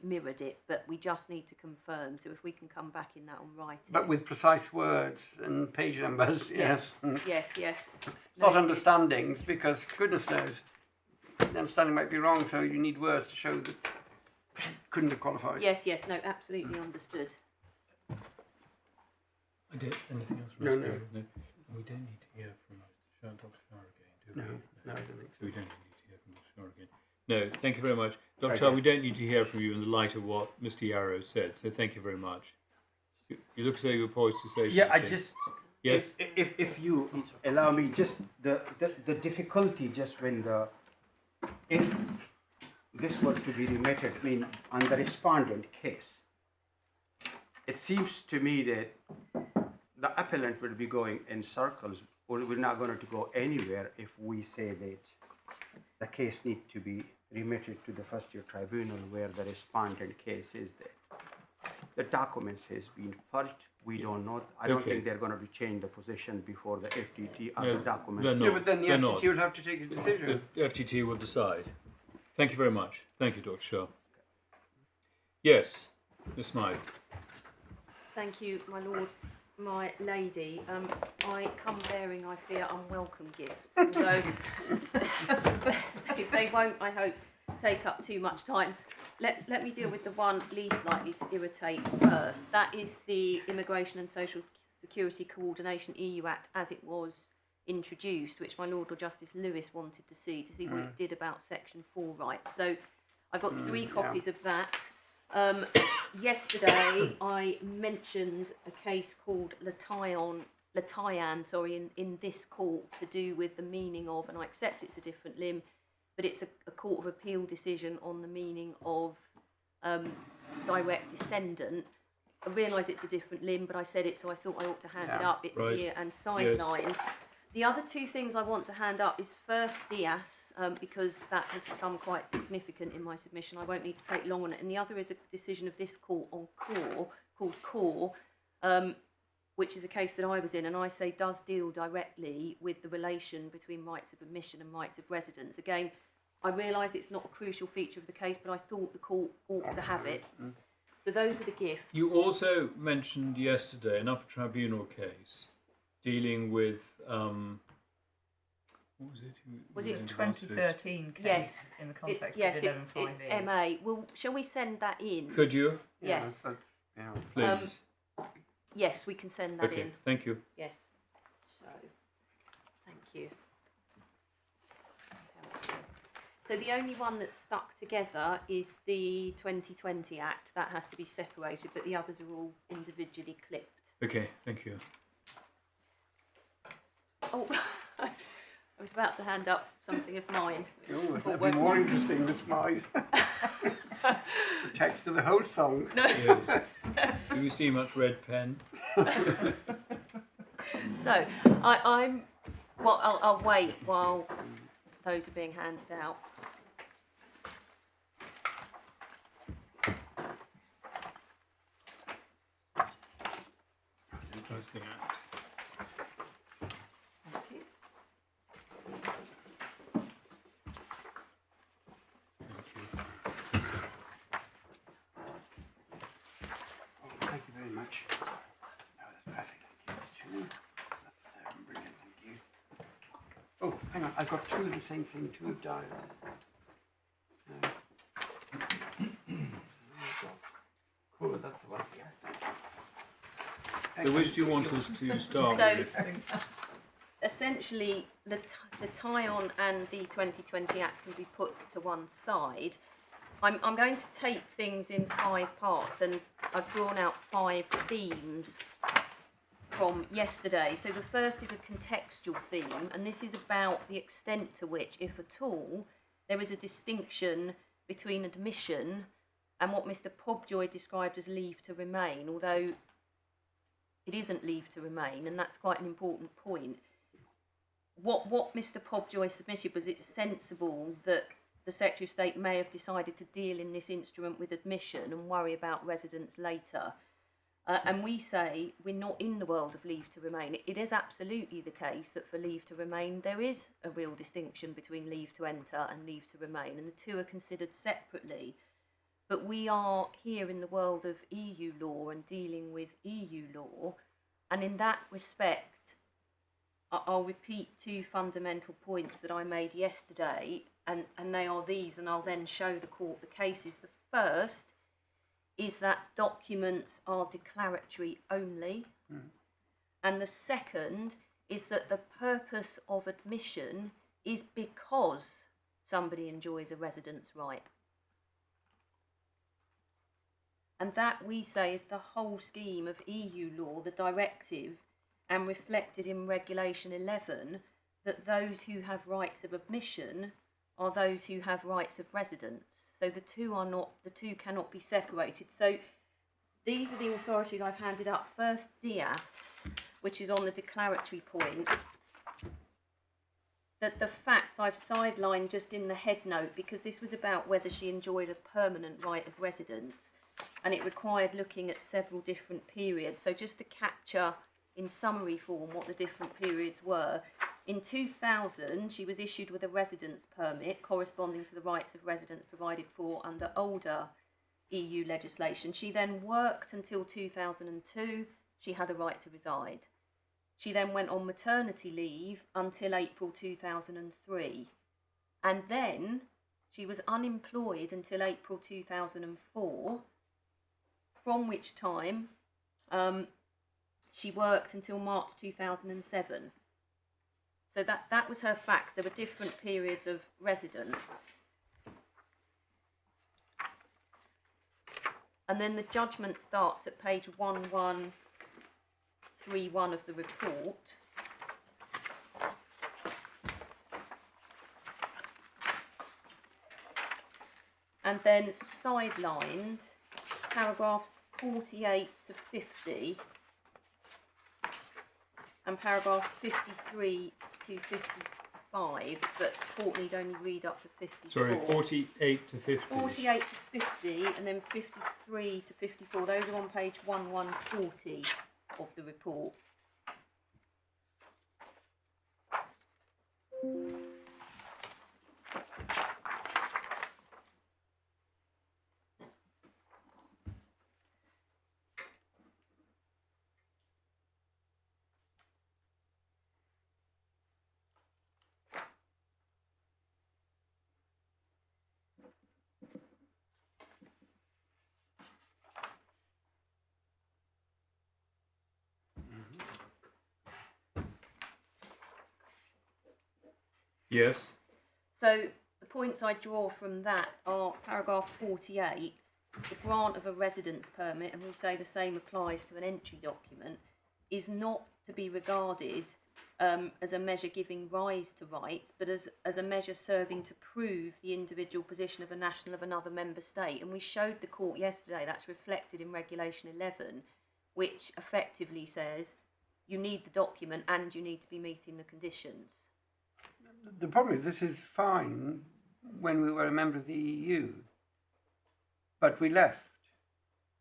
mirrored it, but we just need to confirm. So if we can come back in that on writing. But with precise words and page numbers, yes. Yes. Not Noted. understandings, because goodness knows, the understanding might be wrong, so you need words to show that she couldn't have qualified. Yes, no, absolutely understood. I did anything else? No. We don't need to hear from Dr. Shah again, do No, we? I don't think so. We don't need to hear from Dr. Shah again. No, thank you very much. Dr. Shah, we don't need to hear from you in the light of what Mr. Yarrow said, so thank you very much. You look as though you were poised to say something. Yeah, I just, Yes? if you allow me, just the difficulty just when if this were to be remitted, I mean, on the respondent case, it seems to me that the appellant will be going in circles, or we're not going to go anywhere if we say that the case needs to be remitted to the first year tribunal where the respondent case is there. The documents has been purged. We don't know. I don't think they're going to change the position before the FTT or the documents. they're not. Yeah, but then the They're FTT not. will have to take a decision. The FTT will decide. Thank you very much. Thank you, Dr. Shah. Yes, Miss Smythe. Thank you, my lords, my lady. I come bearing, I fear, unwelcome gifts, although they won't, I hope, take up too much time. Let me deal with the one least likely to irritate first. That is the Immigration and Social Security Coordination EU Act as it was introduced, which my Lord Justice Lewis wanted to see what it did about Section 4 rights. So I've got 3 copies of that. Yesterday I mentioned a case called Latayan, in this court to do with the meaning of, and I accept it's a different limb, but it's a Court of Appeal decision on the meaning of direct descendant. I realise it's a different limb, but I said it, so I thought I ought to hand it up. It's right. here and sidelined. The other 2 things I want to hand up is first Diaz, because that has become quite significant in my submission. I won't need to take long on it. And the other is a decision of this court on Core, called Core, which is a case that I was in, and I say does deal directly with the relation between rights of admission and rights of residence. Again, I realise it's not a crucial feature of the case, but I thought the court ought to have it. So those are the gifts. You also mentioned yesterday an Upper Tribunal case dealing with, what was it? Was it 2013 case Yes. in the It's, context yes, of 11.5e? it's MA. Well, shall we send that in? Could you, Yes. Yeah. please? Yes, we can send that Okay, in. thank you. Yes. So, thank you. So the only one that's stuck together is the 2020 Act. That has to be separated, but the others are all individually clipped. Okay, thank you. Oh, I was about to hand up something of mine. Oh, that'd be more interesting, Miss Smythe. The text of the whole song. No. Yes. Do you see much red pen? So I'll wait while those are being handed out. That's the act. Thank you. Thank you. Oh, thank you very much. No, that's perfect. Thank you. That's brilliant. Thank I've got two of the same thing, two of dials. So, cool, that's the one. Yes. So which do you want us to start So- with? Essentially, the tie-on and the 2020 Act can be put to one side. I'm going to take things in 5 parts, and I've drawn out 5 themes from yesterday. So the first is a contextual theme, and this is about the extent to which, if at all, there is a distinction between admission and what Mr. Pobjoy described as leave to remain, although it isn't leave to remain, and that's quite an important point. What Mr. Pobjoy submitted was it's sensible that the Secretary of State may have decided to deal in this instrument with admission and worry about residence later. And we say we're not in the world of leave to remain. It is absolutely the case that for leave to remain, there is a real distinction between leave to enter and leave to remain, and the two are considered separately. But we are here in the world of EU law and dealing with EU law, and in that respect, I'll repeat 2 fundamental points that I made yesterday, and they are these, and I'll then show the court the cases. The first is that documents are declaratory only, and the second is that the purpose of admission is because somebody enjoys a residence right. And that, we say, is the whole scheme of EU law, the directive, and reflected in Regulation 11, that those who have rights of admission are those who have rights of residence. So the two cannot be separated. So these are the authorities I've handed up. First, Diaz, which is on the declaratory point. That the facts I've sidelined just in the head note, because this was about whether she enjoyed a permanent right of residence, and it required looking at several different periods. So just to capture in summary form what the different periods were. In 2000, she was issued with a residence permit corresponding to the rights of residence provided for under older EU legislation. She then worked until 2002. She had a right to reside. She then went on maternity leave until April 2003. And then she was unemployed until April 2004, from which time she worked until March 2007. So that was her facts. There were different periods of residence. And then the judgment starts at page 1131 of the report. And then sidelined paragraphs 48 to 50 and paragraphs 53 to 55, but court need only read up to 54. Sorry, 48 to 50. 48 to 50 and then 53 to 54. Those are on page 1140 of the report. Yes. So the points I draw from that are paragraph 48, the grant of a residence permit, and we say the same applies to an entry document, is not to be regarded as a measure giving rise to rights, but as a measure serving to prove the individual position of a national of another member state. And we showed the court yesterday that's reflected in Regulation 11, which effectively says you need the document and you need to be meeting the conditions. The problem is this is fine when we were a member of the EU, but we left.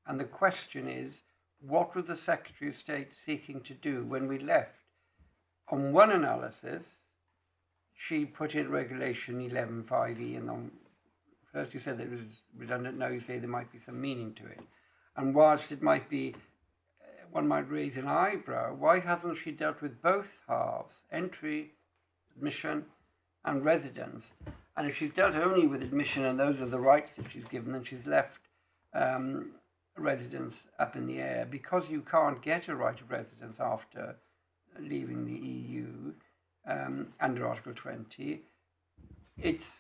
And the question is, what was the Secretary of State seeking to do when we left? On one analysis, she put in Regulation 11.5e, and on first you said that it was redundant, now you say there might be some meaning to it. And whilst it might be, one might raise an eyebrow, why hasn't she dealt with both halves, entry, admission, and residence. And if she's dealt only with admission and those are the rights that she's given, then she's left residence up in the air. Because you can't get a right of residence after leaving the EU under Article 20, it's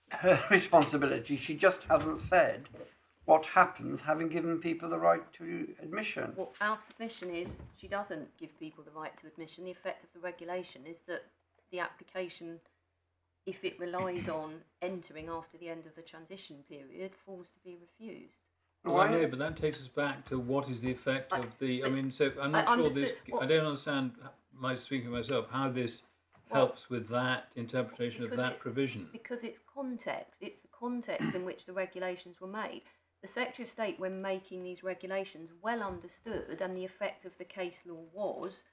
her responsibility. She just hasn't said what happens having given people the right to admission. Well, our submission is she doesn't give people the right to admission. The effect of the regulation is that the application, if it relies on entering after the end of the transition period, falls to be refused. Well, I know, but that takes us back to what is the effect of the. I mean, so I'm not sure this. I don't understand. Speaking for myself, how this helps with that interpretation of that provision. Because it's context. It's the context in which the regulations were made. The Secretary of State, when making these regulations, well understood, and the effect of the case law was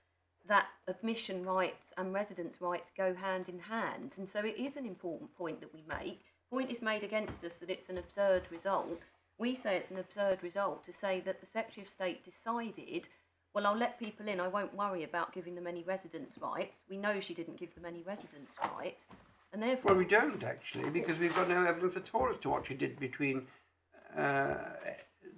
that admission rights and residence rights go hand in hand. And so it is an important point that we make. Point is made against us that it's an absurd result. We say it's an absurd result to say that the Secretary of State decided, well, I'll let people in, I won't worry about giving them any residence rights. We know she didn't give them any residence rights, and therefore... Well, we don't, actually, because we've got no evidence at all as to what she did between the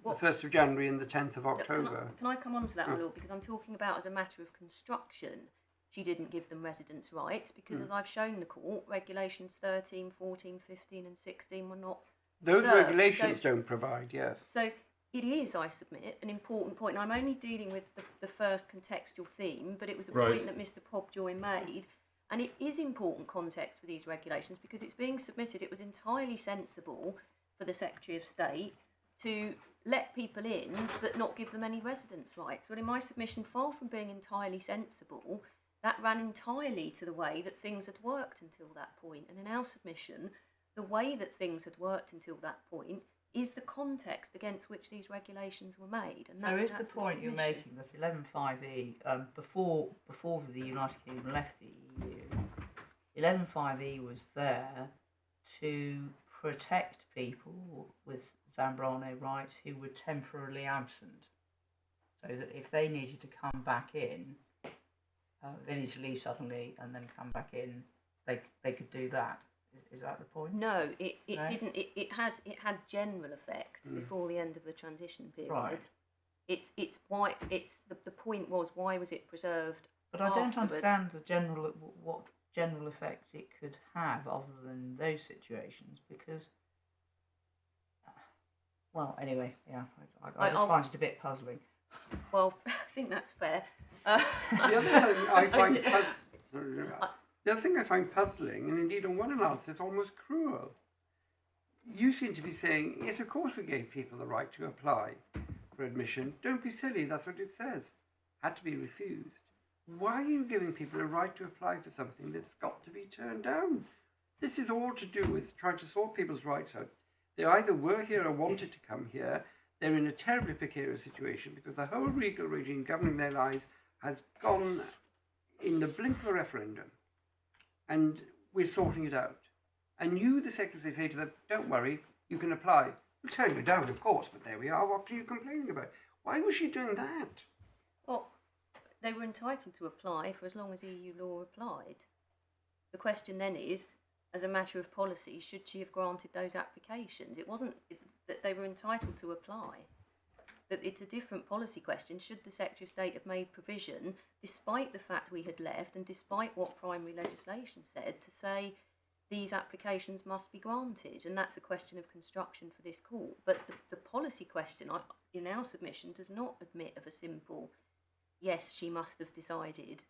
1st of January and the 10th of October. Can I come on to that, my lord, because I'm talking about as a matter of construction. She didn't give them residence rights, because as I've shown the court, regulations 13, 14, 15 and 16 were not... Those regulations don't provide, yes. So it is, I submit, an important point. I'm only dealing with the first contextual theme, but it was a point that Mr Pobjoy made. And it is important context for these regulations because it's being submitted. It was entirely sensible for the Secretary of State to let people in but not give them any residence rights. Well, in my submission, far from being entirely sensible, that ran entirely to the way that things had worked until that point. And in our submission, the way that things had worked until that point is the context against which these regulations were made. And so is the point you're making that 11.5e, before the United Kingdom left the EU, 11.5e was there to protect people with Zambrano rights who were temporarily absent, so that if they needed to come back in, they needed to leave suddenly and then come back in, they could do that. Is that the point? No, it didn't. It had general effect before the end of the transition period. Right. It's why it's the point was why was it preserved? But I don't understand what general effect it could have other than those situations because. Well, anyway, yeah, I just find it a bit puzzling. Well, I think that's fair. The other thing I find puzzling, and indeed on one analysis almost cruel, you seem to be saying, yes, of course we gave people the right to apply for admission. Don't be silly, that's what it says. Had to be refused. Why are you giving people a right to apply for something that's got to be turned down? This is all to do with trying to sort people's rights out. They either were here or wanted to come here. They're in a terribly precarious situation because the whole legal regime governing their lives has gone in the blink of a referendum. And we're sorting it out. And you, the Secretary, say to them, don't worry, you can apply. We'll turn you down, of course, but there we are. What are you complaining about? Why was she doing that? Well, they were entitled to apply for as long as EU law applied. The question then is, as a matter of policy, should she have granted those applications? It wasn't that they were entitled to apply. That it's a different policy question. Should the Secretary of State have made provision, despite the fact we had left and despite what primary legislation said, to say these applications must be granted? And that's a question of construction for this court. But the policy question in our submission does not admit of a simple, yes, she must have decided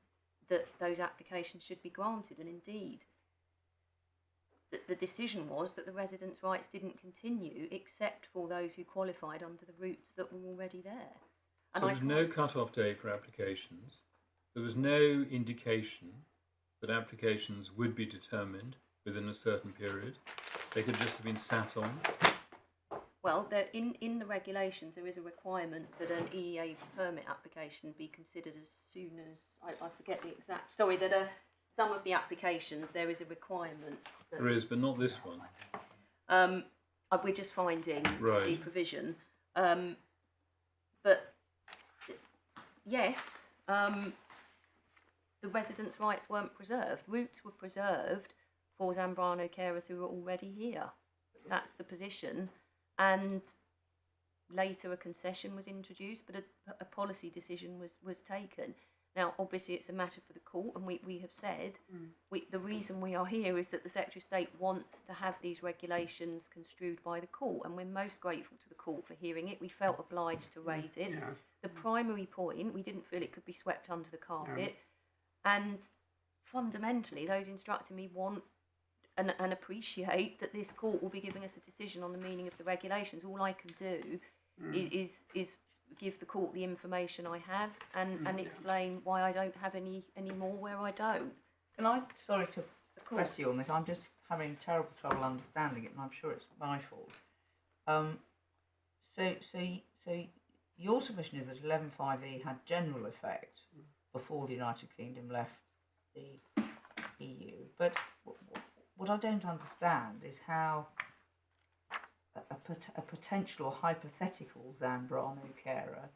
that those applications should be granted. And indeed, the decision was that the residence rights didn't continue except for those who qualified under the routes that were already there. And so there was no cut-off date for applications. There was no indication that applications would be determined within a certain period. They could just have been sat on. Well, in the regulations, there is a requirement that an EEA permit application be considered as soon as, I forget the exact, sorry, that some of the applications, there is a requirement. There is, but not this one. We're just finding the provision. But yes, the residence rights weren't preserved. Routes were preserved for Zambrano carers who are already here. That's the position. And later a concession was introduced, but a policy decision was taken. Now, obviously, it's a matter for the court, and we have said the reason we are here is that the Secretary of State wants to have these regulations construed by the court, and we're most grateful to the court for hearing it. We felt obliged to raise it. Yes. The primary point, we didn't feel it could be swept under the carpet, and fundamentally, those instructing me want and appreciate that this court will be giving us a decision on the meaning of the regulations. All I can do is give the court the information I have and explain why I don't have any more where I don't. Can I, sorry to press you on this, I'm just having terrible trouble understanding it, and I'm sure it's my fault. So your submission is that 11.5e had general effect before the United Kingdom left the EU, but what I don't understand is how a potential or hypothetical Zambrano carer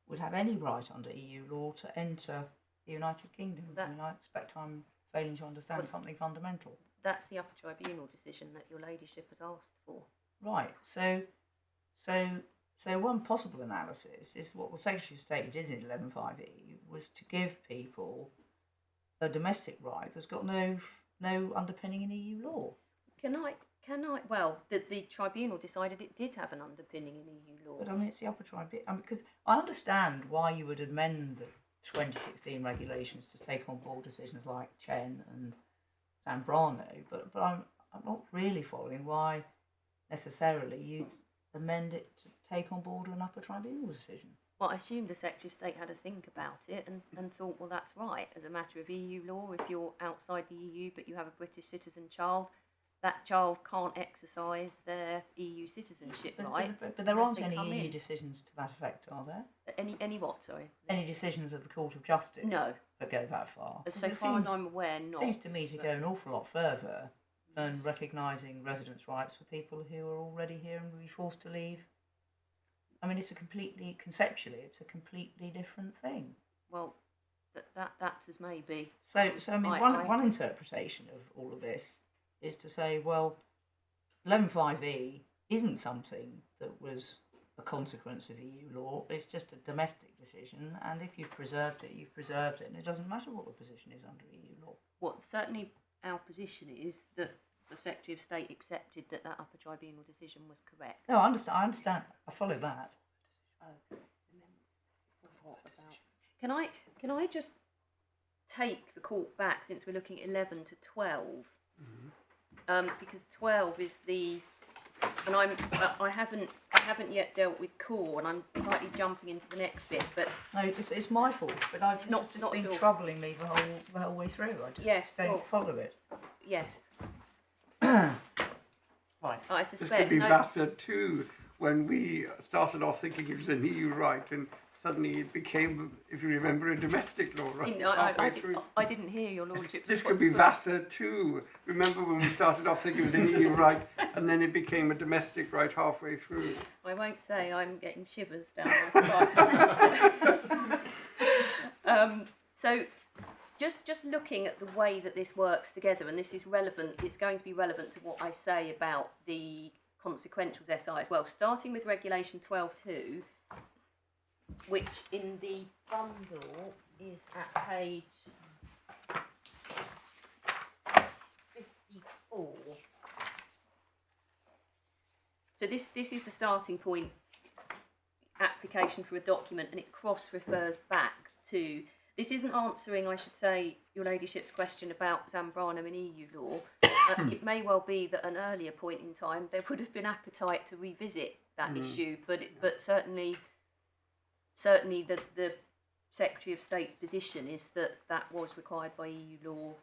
would have any right under EU law to enter the United Kingdom. I mean, I expect I'm failing to understand something fundamental. That's the Upper Tribunal decision that your ladyship has asked for. Right. So one possible analysis is what the Secretary of State did in 11.5e was to give people a domestic right that's got no underpinning in EU law. Well, the tribunal decided it did have an underpinning in EU law. But I mean, it's the Upper Tribunal. Because I understand why you would amend the 2016 regulations to take on board decisions like Chen and Zambrano, but I'm not really following why necessarily you amend it to take on board an Upper Tribunal decision. Well, I assumed the Secretary of State had a think about it and thought, well, that's right. As a matter of EU law, if you're outside the EU but you have a British citizen child, that child can't exercise their EU citizenship rights. But there aren't any EU decisions to that effect, are there? Any what, sorry? Any decisions of the Court of Justice? No. That go that far? So far as I'm aware, not. It seems to me to go an awful lot further than recognising residence rights for people who are already here and will be forced to leave. I mean, conceptually, it's a completely different thing. Well, that's as may be. So I mean, one interpretation of all of this is to say, well, 11.5e isn't something that was a consequence of EU law. It's just a domestic decision, and if you've preserved it, you've preserved it, and it doesn't matter what the position is under EU law. Well, certainly our position is that the Secretary of State accepted that Upper Tribunal decision was correct. No, I understand. I follow that. Oh, Can I just take the court back, since we're looking at 11 to 12? Because 12 is the, and I haven't yet dealt with core, and I'm slightly jumping into the next bit. But no, it's my fault. But it's just been troubling me the whole way through. I just don't follow it. Yes. Right. I suspect. This could be Vassar too. When we started off thinking it was an EU right, and suddenly it became, if you remember, a domestic law right. I didn't hear your lordship. This could be Vassar too. Remember when we started off thinking it was an EU right, and then it became a domestic right halfway through. I won't say I'm getting shivers down my spine. So, just looking at the way that this works together, and this is relevant. It's going to be relevant to what I say about the consequentials SI as well. Starting with Regulation 12.2. Which in the bundle is at page 54. So this is the starting point, application for a document, and it cross-refers back to, this isn't answering, I should say, your ladyship's question about Zambrano in EU law. It may well be that at an earlier point in time there would have been appetite to revisit that issue, but certainly the Secretary of State's position is that was required by EU law.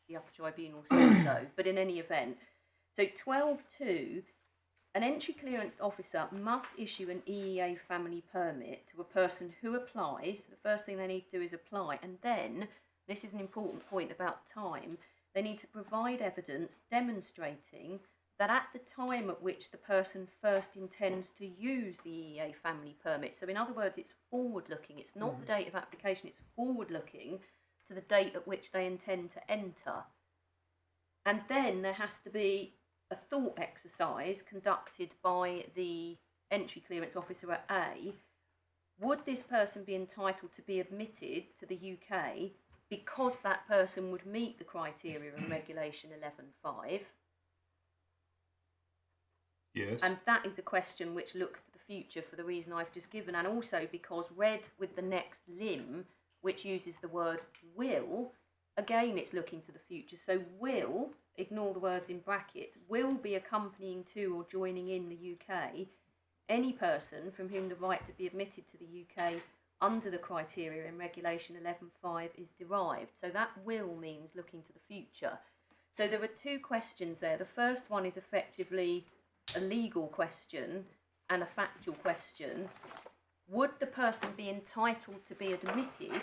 The Upper Tribunal said so. But in any event, so 12.2, an entry clearanced officer must issue an EEA family permit to a person who applies. The first thing they need to do is apply, and then, this is an important point about time, they need to provide evidence demonstrating that at the time at which the person first intends to use the EEA family permit. So in other words, it's forward-looking. It's not the date of application, it's forward-looking to the date at which they intend to enter. And then there has to be a thought exercise conducted by the entry clearance officer at A. Would this person be entitled to be admitted to the UK because that person would meet the criteria in Regulation 11.5? Yes. And that is a question which looks to the future for the reason I've just given, and also because read with the next limb, which uses the word will, again it's looking to the future. So will, ignore the words in brackets, will be accompanying to or joining in the UK any person from whom the right to be admitted to the UK under the criteria in Regulation 11.5 is derived. So that will means looking to the future. So there are two questions there. The first one is effectively a legal question and a factual question. Would the person be entitled to be admitted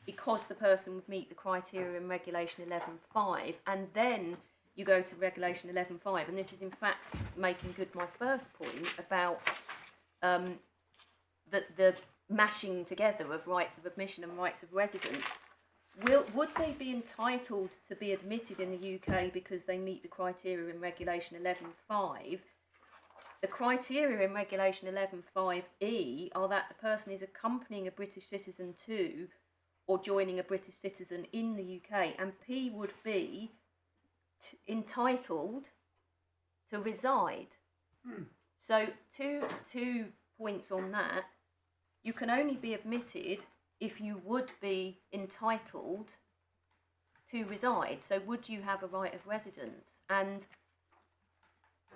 because the person would meet the criteria in Regulation 11.5? And then you go to Regulation 11.5, and this is in fact making good my first point about the mashing together of rights of admission and rights of residence. Would they be entitled to be admitted in the UK because they meet the criteria in Regulation 11.5? The criteria in Regulation 11.5e are that the person is accompanying a British citizen to or joining a British citizen in the UK, and P would be entitled to reside. So two points on that. You can only be admitted if you would be entitled to reside. So would you have a right of residence? And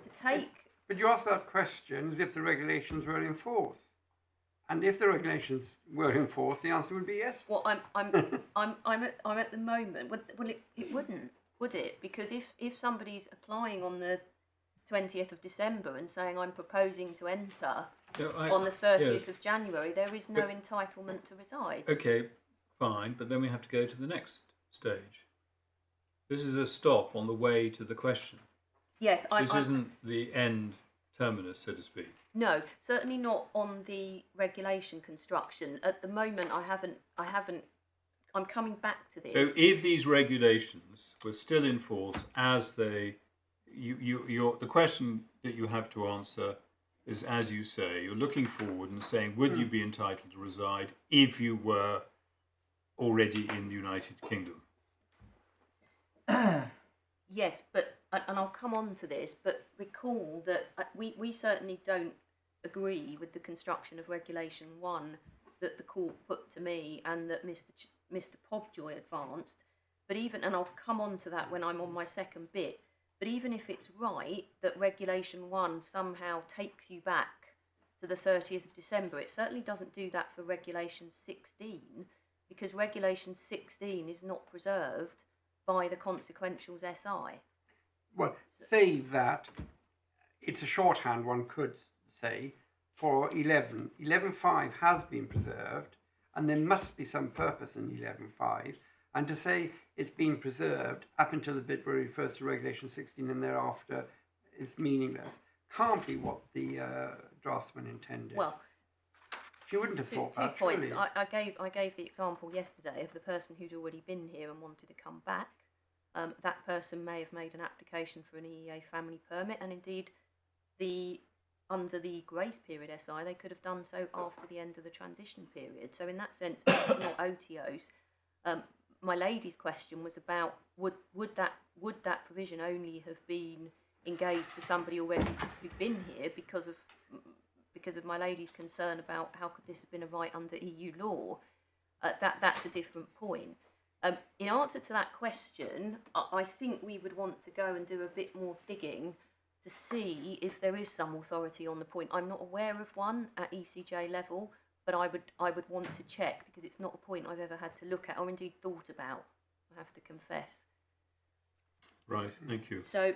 to take... But you asked that question as if the regulations were in force. And if the regulations were in force, the answer would be yes. Well, I'm at the moment. Well, it wouldn't, would it? Because if somebody's applying on the 20th of December and saying I'm proposing to enter on the 30th of January, there is no entitlement to reside. Okay, fine, but then we have to go to the next stage. This is a stop on the way to the question. Yes, This isn't the end terminus, so to speak. No, certainly not on the regulation construction. At the moment, I haven't. I'm coming back to this. So if these regulations were still in force as the question that you have to answer is, as you say, you're looking forward and saying, would you be entitled to reside if you were already in the United Kingdom? Yes, but, and I'll come on to this, but recall that we certainly don't agree with the construction of Regulation 1 that the court put to me and that Mr. Pobjoy advanced. But even, and I'll come on to that when I'm on my second bit, but even if it's right that Regulation 1 somehow takes you back to the 30th of December, it certainly doesn't do that for Regulation 16, because Regulation 16 is not preserved by the consequentials SI. Well, save that. It's a shorthand, one could say, for 11. 11.5 has been preserved, and there must be some purpose in 11.5. And to say it's been preserved up until the bit where it refers to Regulation 16 and thereafter is meaningless. Can't be what the draftsman intended. Well, she wouldn't have thought that. Two points. Surely. I gave the example yesterday of the person who'd already been here and wanted to come back. That person may have made an application for an EEA family permit, and indeed, under the grace period SI, they could have done so after the end of the transition period. So in that sense, it's not OTOs. My lady's question was about would that provision only have been engaged for somebody already who'd been here because of my lady's concern about how could this have been a right under EU law. That's a different point. In answer to that question, I think we would want to go and do a bit more digging to see if there is some authority on the point. I'm not aware of one at ECJ level, but I would want to check, because it's not a point I've ever had to look at or indeed thought about, I have to confess. Right, thank you. So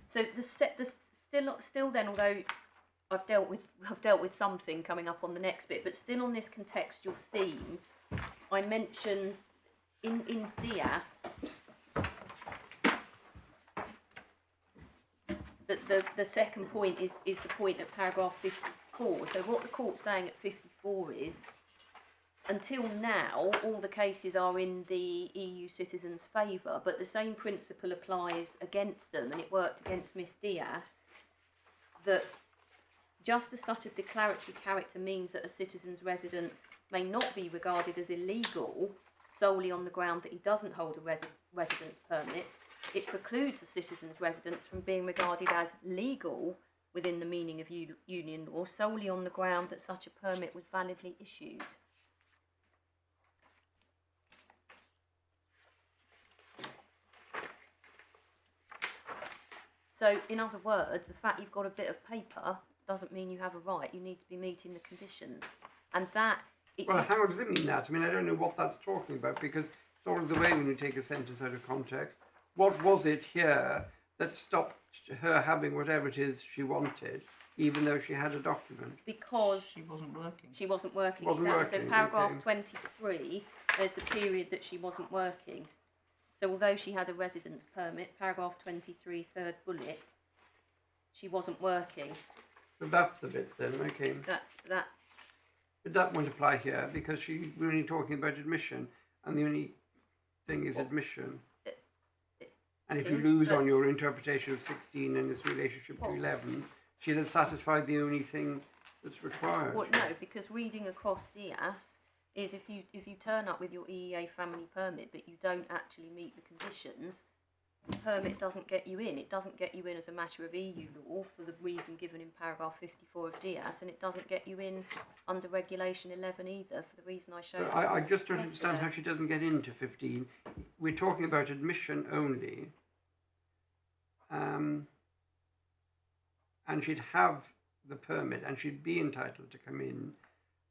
still then, although I've dealt with something coming up on the next bit, but still on this contextual theme, I mentioned in Diaz that the second point is the point at paragraph 54. So what the court's saying at 54 is until now, all the cases are in the EU citizens' favour, but the same principle applies against them, and it worked against Miss Diaz, that just as such a declaratory character means that a citizen's residence may not be regarded as illegal solely on the ground that he doesn't hold a residence permit, it precludes a citizen's residence from being regarded as legal within the meaning of union law solely on the ground that such a permit was validly issued. So, in other words, the fact you've got a bit of paper doesn't mean you have a right. You need to be meeting the conditions. And that... Well, how does it mean that? I mean, I don't know what that's talking about, because it's all the way when you take a sentence out of context. What was it here that stopped her having whatever it is she wanted, even though she had a document? Because she wasn't working. She wasn't working. Wasn't exactly. working, So paragraph okay. 23, there's the period that she wasn't working. So although she had a residence permit, paragraph 23, third bullet, she wasn't working. So that's the bit then, okay. That's that. But that won't apply here, because we're only talking about admission, and the only thing is admission. And if you is, lose but- on your interpretation of 16 and its relationship to 11, she'll have satisfied the only thing that's required. Well, no, because reading across Diaz is if you turn up with your EEA family permit but you don't actually meet the conditions, the permit doesn't get you in. It doesn't get you in as a matter of EU law for the reason given in paragraph 54 of Diaz, and it doesn't get you in under regulation 11 either for the reason I showed. But I just don't understand yesterday. how she doesn't get into 15. We're talking about admission only. And she'd have the permit and she'd be entitled to come in.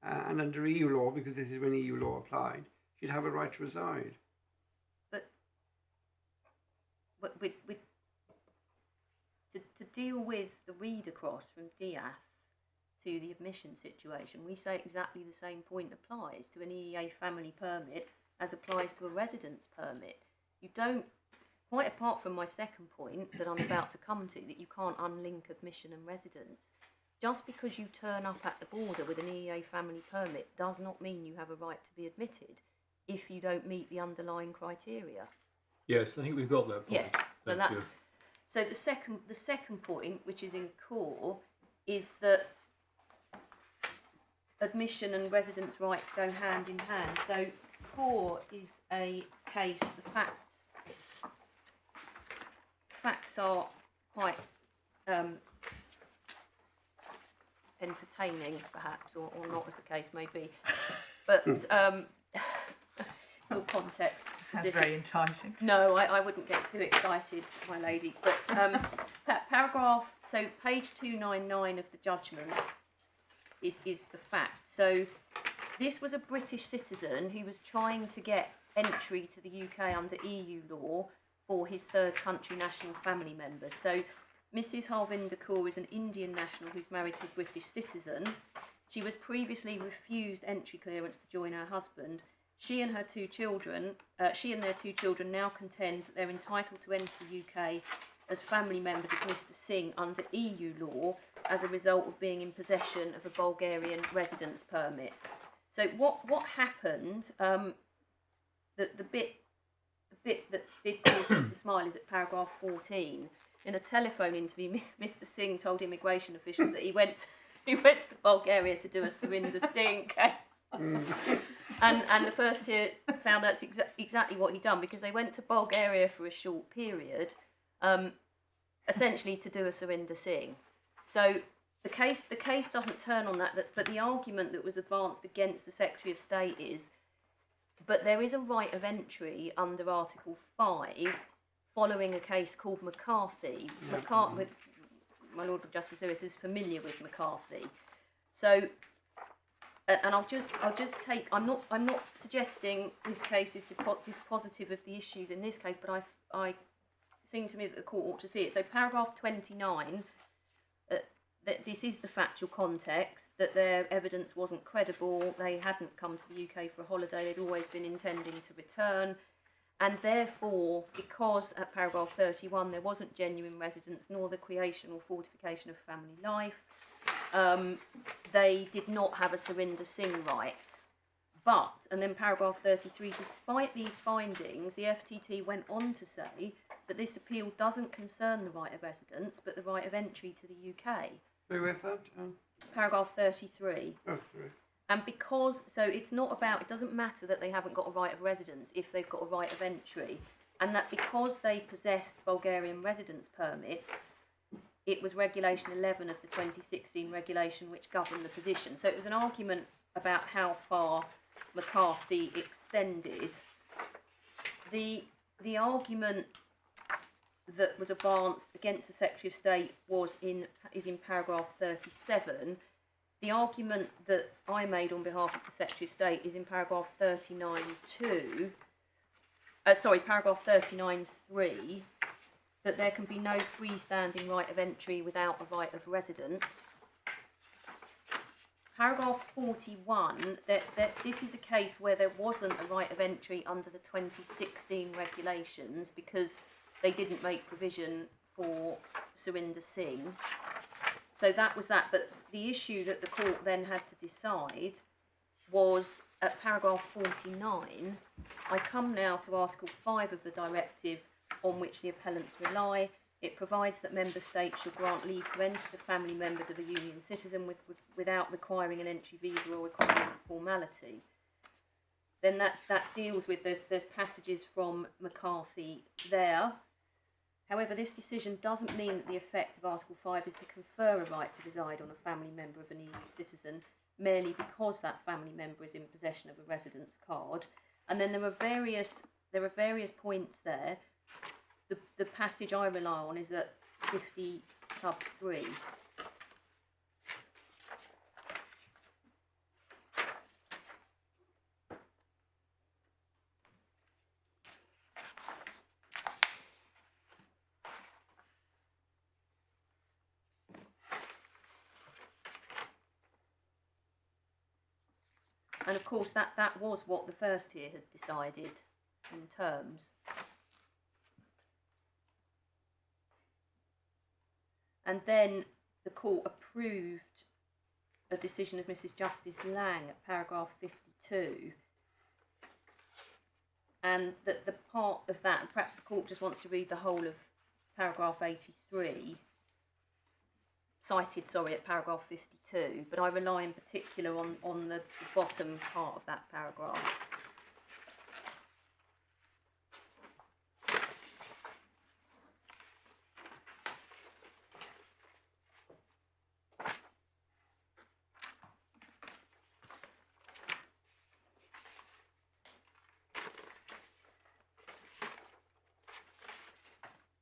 And under EU law, because this is when EU law applied, she'd have a right to reside. But to deal with the read across from Diaz to the admission situation, we say exactly the same point applies to an EEA family permit as applies to a residence permit. You don't, quite apart from my second point that I'm about to come to, that you can't unlink admission and residence, just because you turn up at the border with an EEA family permit does not mean you have a right to be admitted if you don't meet the underlying criteria. Yes, I think we've got that point. Yes, so that's so the second point, which is in core, is that admission and residence rights go hand in hand. So core is a case. The facts are quite entertaining, perhaps, or not, as the case may be, but. For context. Sounds very enticing. No, I wouldn't get too excited, my lady. But paragraph, so page 299 of the judgment is the fact. So this was a British citizen who was trying to get entry to the UK under EU law for his third country national family members. So Mrs. Harvinder Kaur is an Indian national who's married to a British citizen. She was previously refused entry clearance to join her husband. She and their two children now contend that they're entitled to enter the UK as family members of Mr. Singh under EU law as a result of being in possession of a Bulgarian residence permit. So what happened? The bit that did cause me to smile is at paragraph 14. In a telephone interview, Mr. Singh told immigration officials that he went to Bulgaria to do a Surinder Singh case. And the first here found that's exactly what he'd done, because they went to Bulgaria for a short period, essentially to do a Surinder Singh. So the case doesn't turn on that, but the argument that was advanced against the Secretary of State is, but there is a right of entry under Article 5 following a case called McCarthy. My Lord Justice Lewis is familiar with McCarthy. So, and I'll just take. I'm not suggesting this case is dispositive of the issues in this case, but I seem to me that the court ought to see it. So, paragraph 29. That this is the factual context, that their evidence wasn't credible, they hadn't come to the UK for a holiday, they'd always been intending to return, and therefore, because at paragraph 31 there wasn't genuine residence nor the creation or fortification of family life, they did not have a Surinder Singh right. But, and then paragraph 33, despite these findings, the FTT went on to say that this appeal doesn't concern the right of residence, but the right of entry to the UK. Who is that? Paragraph 33. Oh, sorry. And because, so it's not about, it doesn't matter that they haven't got a right of residence if they've got a right of entry, and that because they possessed Bulgarian residence permits, it was Regulation 11 of the 2016 regulation which governed the position. So it was an argument about how far McCarthy extended. The argument that was advanced against the Secretary of State is in paragraph 37. The argument that I made on behalf of the Secretary of State is in paragraph 39.2. Paragraph 39.3, that there can be no freestanding right of entry without a right of residence. Paragraph 41, that this is a case where there wasn't a right of entry under the 2016 regulations because they didn't make provision for Surinder Singh. So that was that. But the issue that the court then had to decide was at paragraph 49. I come now to Article 5 of the directive on which the appellants rely. It provides that member states shall grant leave to enter the family members of a union citizen without requiring an entry visa or requiring a formality. Then that deals with, there's passages from McCarthy there. However, this decision doesn't mean that the effect of Article 5 is to confer a right to reside on a family member of an EU citizen merely because that family member is in possession of a residence card. And then there are various points there. The passage I rely on is at 50 sub 3. And of course that was what the first tier had decided in terms. And then the court approved a decision of Mrs. Justice Laing at paragraph 52. And the part of that, perhaps the court just wants to read the whole of paragraph 83, cited, at paragraph 52, but I rely in particular on the bottom part of that paragraph.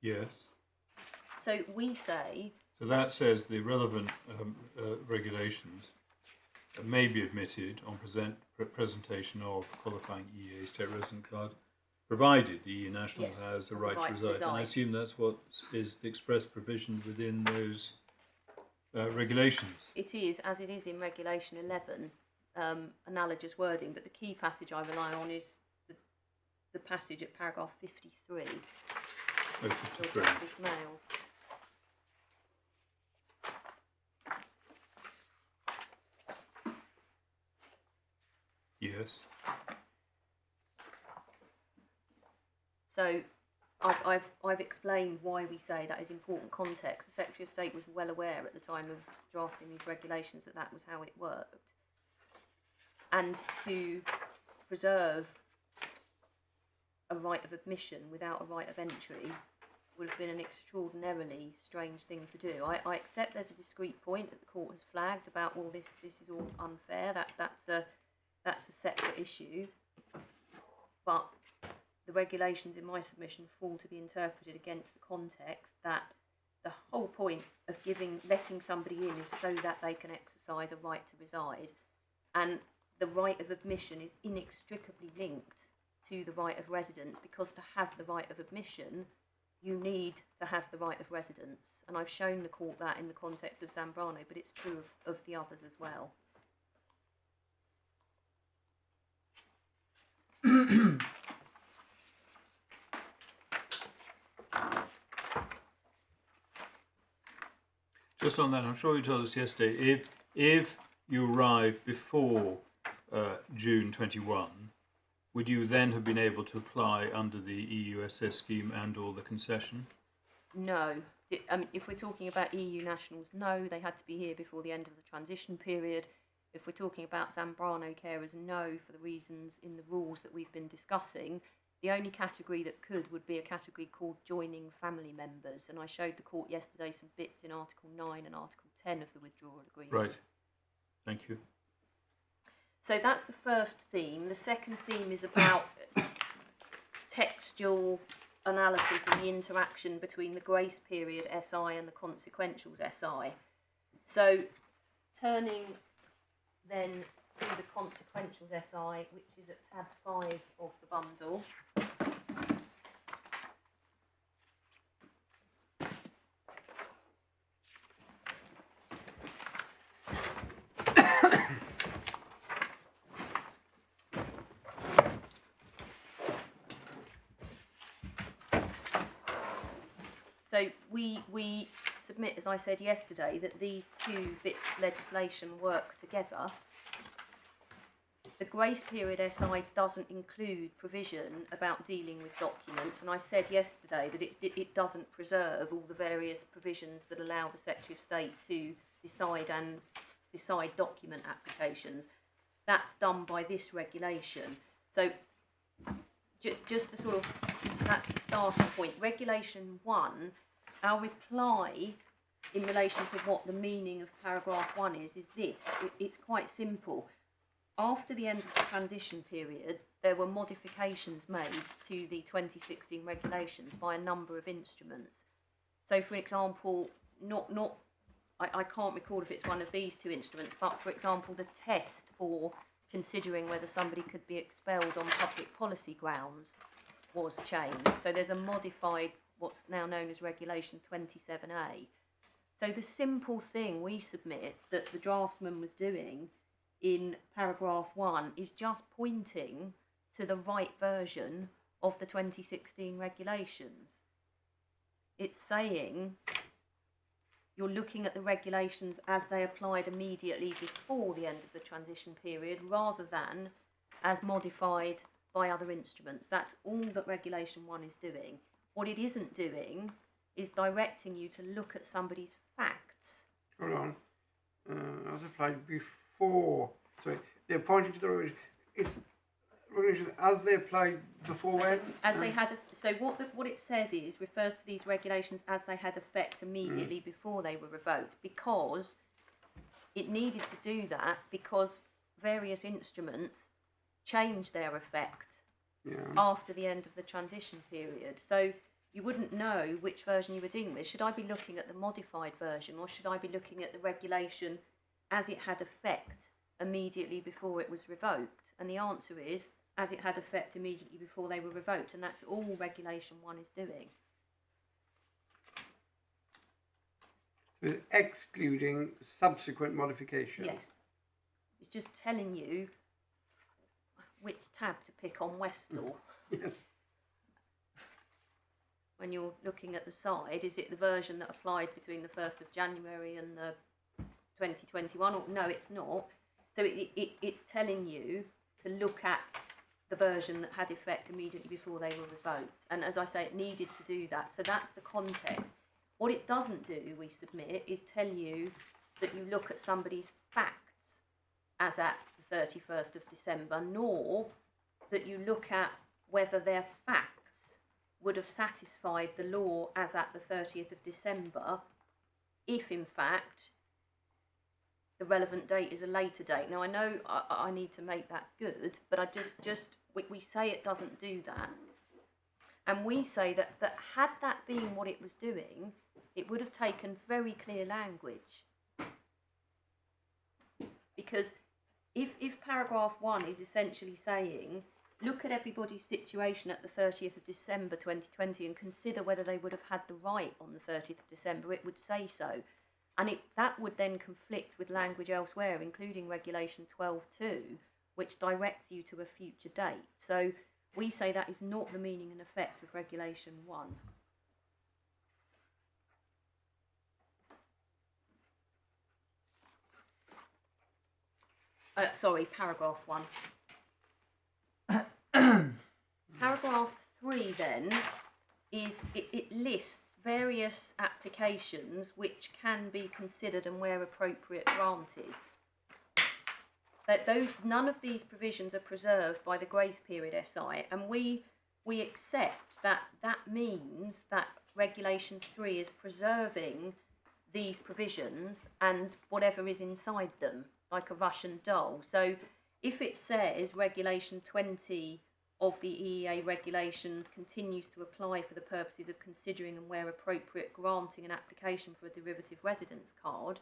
Yes. So we say... So that says the relevant regulations may be admitted on presentation of qualifying EEA state resident card, provided the EU national has a right to reside. And I assume that's what is the express provision within those regulations. It is, as it is in Regulation 11, analogous wording, but the key passage I rely on is the passage at paragraph 53. Oh, 53. Justice Males. Yes. So I've explained why we say that is important context. The Secretary of State was well aware at the time of drafting these regulations that was how it worked. And to preserve a right of admission without a right of entry would have been an extraordinarily strange thing to do. I accept there's a discrete point that the court has flagged about, well, this is all unfair. That's a separate issue. But the regulations in my submission fall to be interpreted against the context that the whole point of letting somebody in is so that they can exercise a right to reside, and the right of admission is inextricably linked to the right of residence, because to have the right of admission you need to have the right of residence, and I've shown the court that in the context of Zambrano, but it's true of the others as well. Just on that, I'm sure you told us yesterday, if you arrive before June 21, would you then have been able to apply under the EUSS scheme and or the concession? No. If we're talking about EU nationals, no, they had to be here before the end of the transition period. If we're talking about Zambrano carers, no, for the reasons in the rules that we've been discussing. The only category that would be a category called joining family members. And I showed the court yesterday some bits in Article 9 and Article 10 of the withdrawal agreement. Right. Thank you. So that's the first theme. The second theme is about textual analysis and the interaction between the grace period SI and the consequentials SI. So turning then to the consequentials SI, which is at tab 5 of the bundle. So we submit, as I said yesterday, that these two bits of legislation work together. The grace period SI doesn't include provision about dealing with documents, and I said yesterday that it doesn't preserve all the various provisions that allow the Secretary of State to decide document applications. That's done by this regulation. So just to sort of, that's the starting point. Regulation 1, our reply in relation to what the meaning of paragraph 1 is this. It's quite simple. After the end of the transition period, there were modifications made to the 2016 regulations by a number of instruments. So, for example, I can't recall if it's one of these two instruments, but for example, the test for considering whether somebody could be expelled on public policy grounds was changed. So there's a modified, what's now known as Regulation 27A. So the simple thing we submit that the draftsman was doing in paragraph 1 is just pointing to the right version of the 2016 regulations. It's saying you're looking at the regulations as they applied immediately before the end of the transition period rather than as modified by other instruments. That's all that Regulation 1 is doing. What it isn't doing is directing you to look at somebody's facts. Hold on. As applied before. Sorry, they're pointing to the regulations as they applied before when? As they had. So what it says is refers to these regulations as they had effect immediately before they were revoked, because it needed to do that because various instruments changed their effect after the end of the transition period. So you wouldn't know which version you were dealing with. Should I be looking at the modified version, or should I be looking at the regulation as it had effect immediately before it was revoked? And the answer is as it had effect immediately before they were revoked, and that's all Regulation 1 is doing. So excluding subsequent modifications. Yes. It's just telling you which tab to pick on Westlaw. Yes. When you're looking at the side, is it the version that applied between the 1st of January and the 2021? Or, no, it's not. So it's telling you to look at the version that had effect immediately before they were revoked. And as I say, it needed to do that. So that's the context. What it doesn't do, we submit, is tell you that you look at somebody's facts as at the 31st of December, nor that you look at whether their facts would have satisfied the law as at the 30th of December if, in fact, the relevant date is a later date. Now, I know I need to make that good, but I we say it doesn't do that. And we say that had that been what it was doing, it would have taken very clear language. Because if paragraph 1 is essentially saying, look at everybody's situation at the 30th of December 2020 and consider whether they would have had the right on the 30th of December, it would say so. And that would then conflict with language elsewhere, including Regulation 12.2, which directs you to a future date. So we say that is not the meaning and effect of Regulation 1. paragraph 1. Paragraph 3 then is, it lists various applications which can be considered and where appropriate granted. That none of these provisions are preserved by the grace period SI, and we accept that that means that Regulation 3 is preserving these provisions and whatever is inside them, like a Russian doll. So if it says Regulation 20 of the EEA regulations continues to apply for the purposes of considering and where appropriate granting an application for a derivative residence card,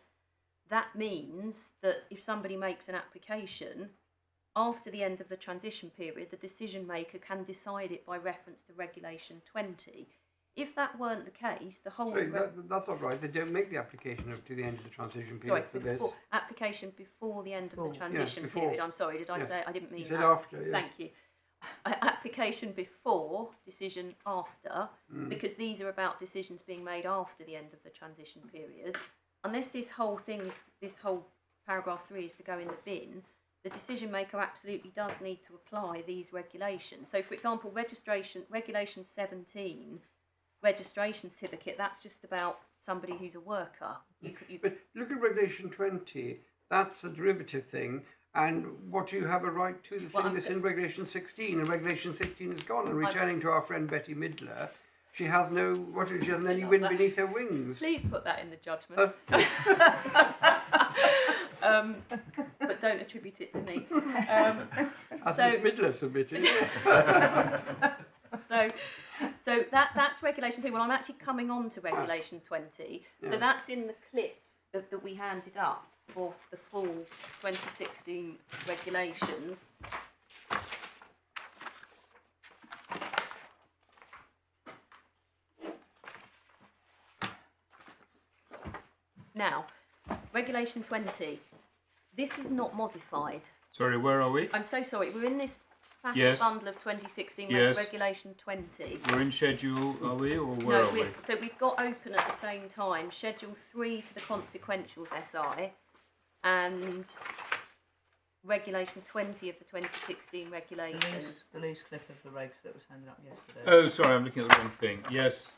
that means that if somebody makes an application, after the end of the transition period, the decision maker can decide it by reference to Regulation 20. If that weren't the case, the whole... Sorry, that's not right. They don't make the application up to the end of the transition period for this. Application before the end of the transition period. I'm sorry, did I say... I didn't mean that. You said after, yeah. Thank you. Application before, decision after, because these are about decisions being made after the end of the transition period. Unless this whole paragraph 3 is to go in the bin, the decision maker absolutely does need to apply these regulations. So, for example, Regulation 17, registration certificate, that's just about somebody who's a worker. But look at Regulation 20, that's a derivative thing, and what you have a right to, the thing that's in Regulation 16, and Regulation 16 is gone, and returning to our friend Betty Midler, she has she hasn't any wind beneath her wings. Please put that in the judgment. But don't attribute it to me. As Miss Midler submitted. So that's Regulation 3. Well, I'm actually coming on to Regulation 20. Yeah. So that's in the clip that we handed up of the full 2016 regulations. Now, Regulation 20. This is not modified. Sorry, where are we? I'm so sorry. We're in this fat bundle of 2016 Regulation 20. We're in schedule, are we, or where are we? So we've got open at the same time Schedule 3 to the consequentials SI and Regulation 20 of the 2016 regulations. The loose clip of the regs that was handed up yesterday. Oh, sorry, I'm looking at the wrong thing. Yes.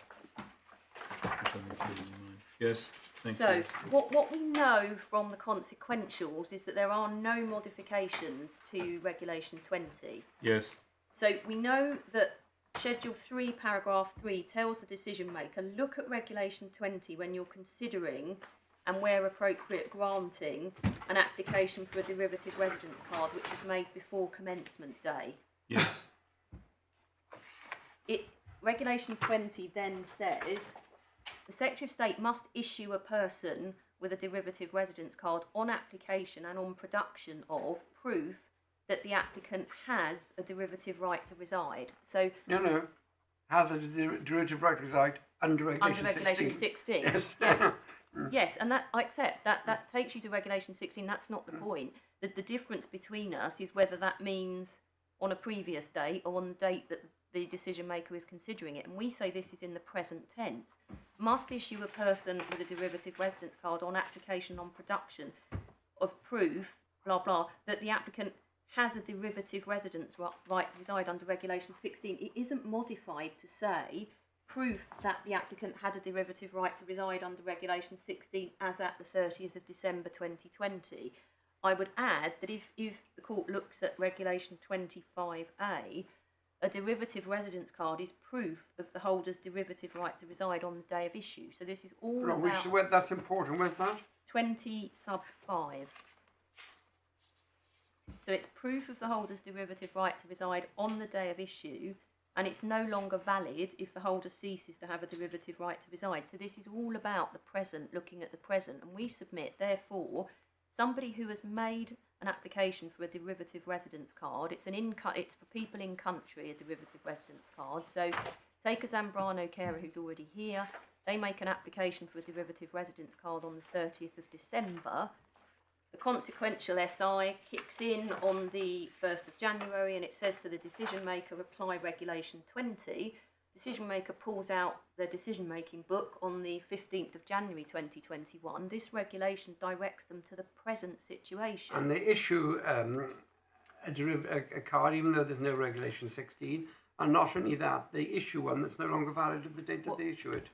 Yes. So what we know from the consequentials is that there are no modifications to Regulation 20. Yes. So we know that Schedule 3, Paragraph 3 tells the decision maker, look at Regulation 20 when you're considering and where appropriate granting an application for a derivative residence card which was made before commencement day. Yes. Regulation 20 then says the Secretary of State must issue a person with a derivative residence card on application and on production of proof that the applicant has a derivative right to reside. So no, has a derivative right to reside under Regulation 16. Yes. Yes, and that I accept. That takes you to Regulation 16. That's not the point. The difference between us is whether that means on a previous date or on the date that the decision maker is considering it. And we say this is in the present tense. Must issue a person with a derivative residence card on application on production of proof, blah, blah, that the applicant has a derivative residence right to reside under Regulation 16. It isn't modified to say proof that the applicant had a derivative right to reside under Regulation 16 as at the 30th of December 2020. I would add that if the court looks at Regulation 25A, a derivative residence card is proof of the holder's derivative right to reside on the day of issue. So this is all about... That's important. Where's that? 20 sub 5. So it's proof of the holder's derivative right to reside on the day of issue, and it's no longer valid if the holder ceases to have a derivative right to reside. So this is all about the present, looking at the present, and we submit, therefore, somebody who has made an application for a derivative residence card, it's for people in country, a derivative residence card. So take a Zambrano carer who's already here, they make an application for a derivative residence card on the 30th of December. The consequential SI kicks in on the 1st of January and it says to the decision maker, apply Regulation 20. decision maker pulls out their decision making book on the 15th of January 2021, this regulation directs them to the present situation. And they issue a card, even though there's no regulation 16. And not only that, they issue one that's no longer valid at the date that they issue it.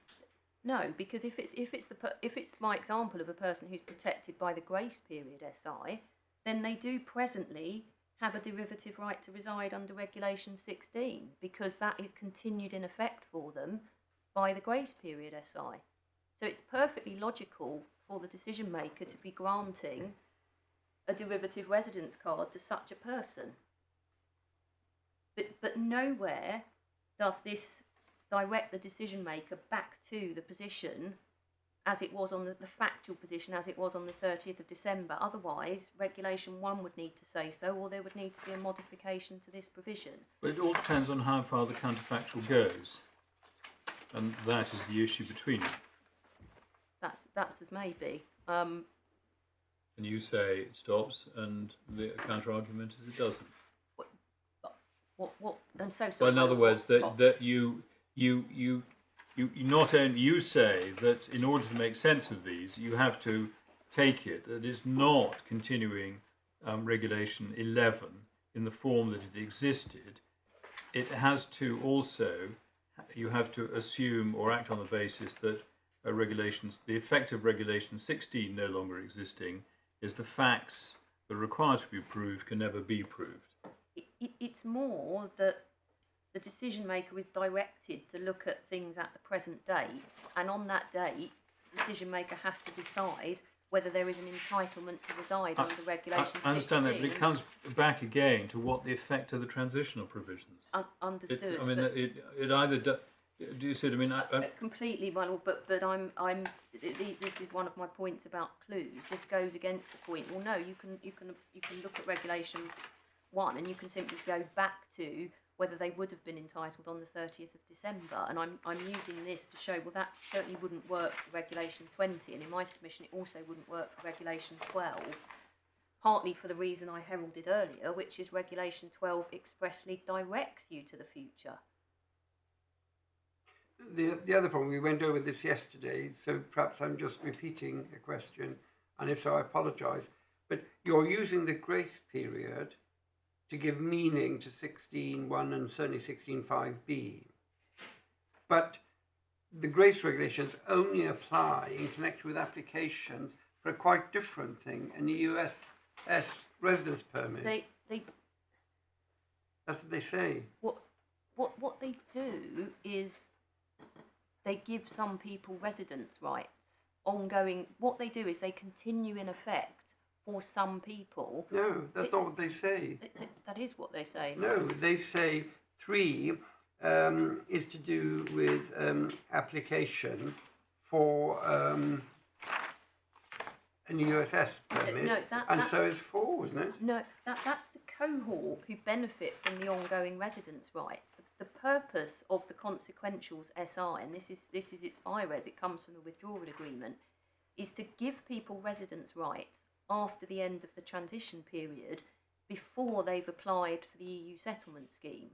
No, because if it's my example of a person who's protected by the grace period SI, then they do presently have a derivative right to reside under Regulation 16, because that is continued in effect for them by the grace period SI. So it's perfectly logical for the decision maker to be granting a derivative residence card to such a person. But nowhere does this direct the decision maker back to the position as it was on the factual position as it was on the 30th of December. Otherwise, Regulation 1 would need to say so, or there would need to be a modification to this provision. But it all depends on how far the counterfactual goes, and that is the issue between them. That's as may be. And you say it stops, and the counter-argument is it doesn't. What? I'm so sorry. Well, in other words, that you not only you say that in order to make sense of these, you have to take it that it's not continuing Regulation 11 in the form that it existed. It has to also, you have to assume or act on the basis that the effect of Regulation 16 no longer existing is the facts that are required to be proved can never be proved. It's more that the decision maker is directed to look at things at the present date, and on that date, the decision maker has to decide whether there is an entitlement to reside under Regulation 16. I understand that, but it comes back again to what the effect of the transitional provisions. Understood. It either do you see what I mean? Completely, my lord. But this is one of my points about clues. This goes against the point. Well, no, you can look at Regulation 1, and you can simply go back to whether they would have been entitled on the 30th of December. And I'm using this to show, well, that certainly wouldn't work for Regulation 20, and in my submission it also wouldn't work for Regulation 12, partly for the reason I heralded earlier, which is Regulation 12 expressly directs you to the future. The other problem, we went over this yesterday, so perhaps I'm just repeating a question, and if so, I apologise. But you're using the grace period to give meaning to 16.1 and certainly 16.5b. But the grace regulations only apply in connection with applications for a quite different thing, an EUS residence permit. That's what they say. What they do is they give some people residence rights, ongoing. What they do is they continue in effect for some people. No, that's not what they say. That is what they say. No, they say 3 is to do with applications for an EUSS permit, so is 4, isn't it? No, that's the cohort who benefit from the ongoing residence rights. The purpose of the consequentials SI, and this is its IRES, it comes from the withdrawal agreement, is to give people residence rights after the end of the transition period before they've applied for the EU settlement scheme.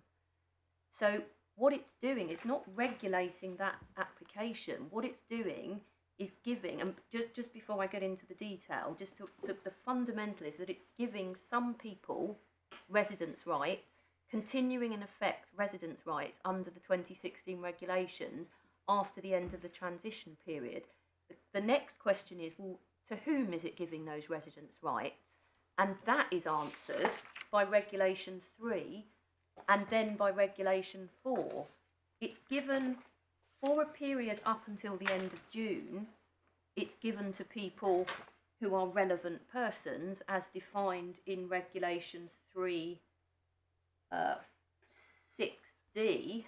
So what it's doing is not regulating that application. What it's doing is giving, and just before I get into the detail, just to the fundamental is that it's giving some people residence rights, continuing in effect residence rights under the 2016 regulations after the end of the transition period. The next question is, well, to whom is it giving those residence rights? And that is answered by Regulation 3 and then by Regulation 4. It's given for a period up until the end of June. It's given to people who are relevant persons as defined in Regulation 3 6D.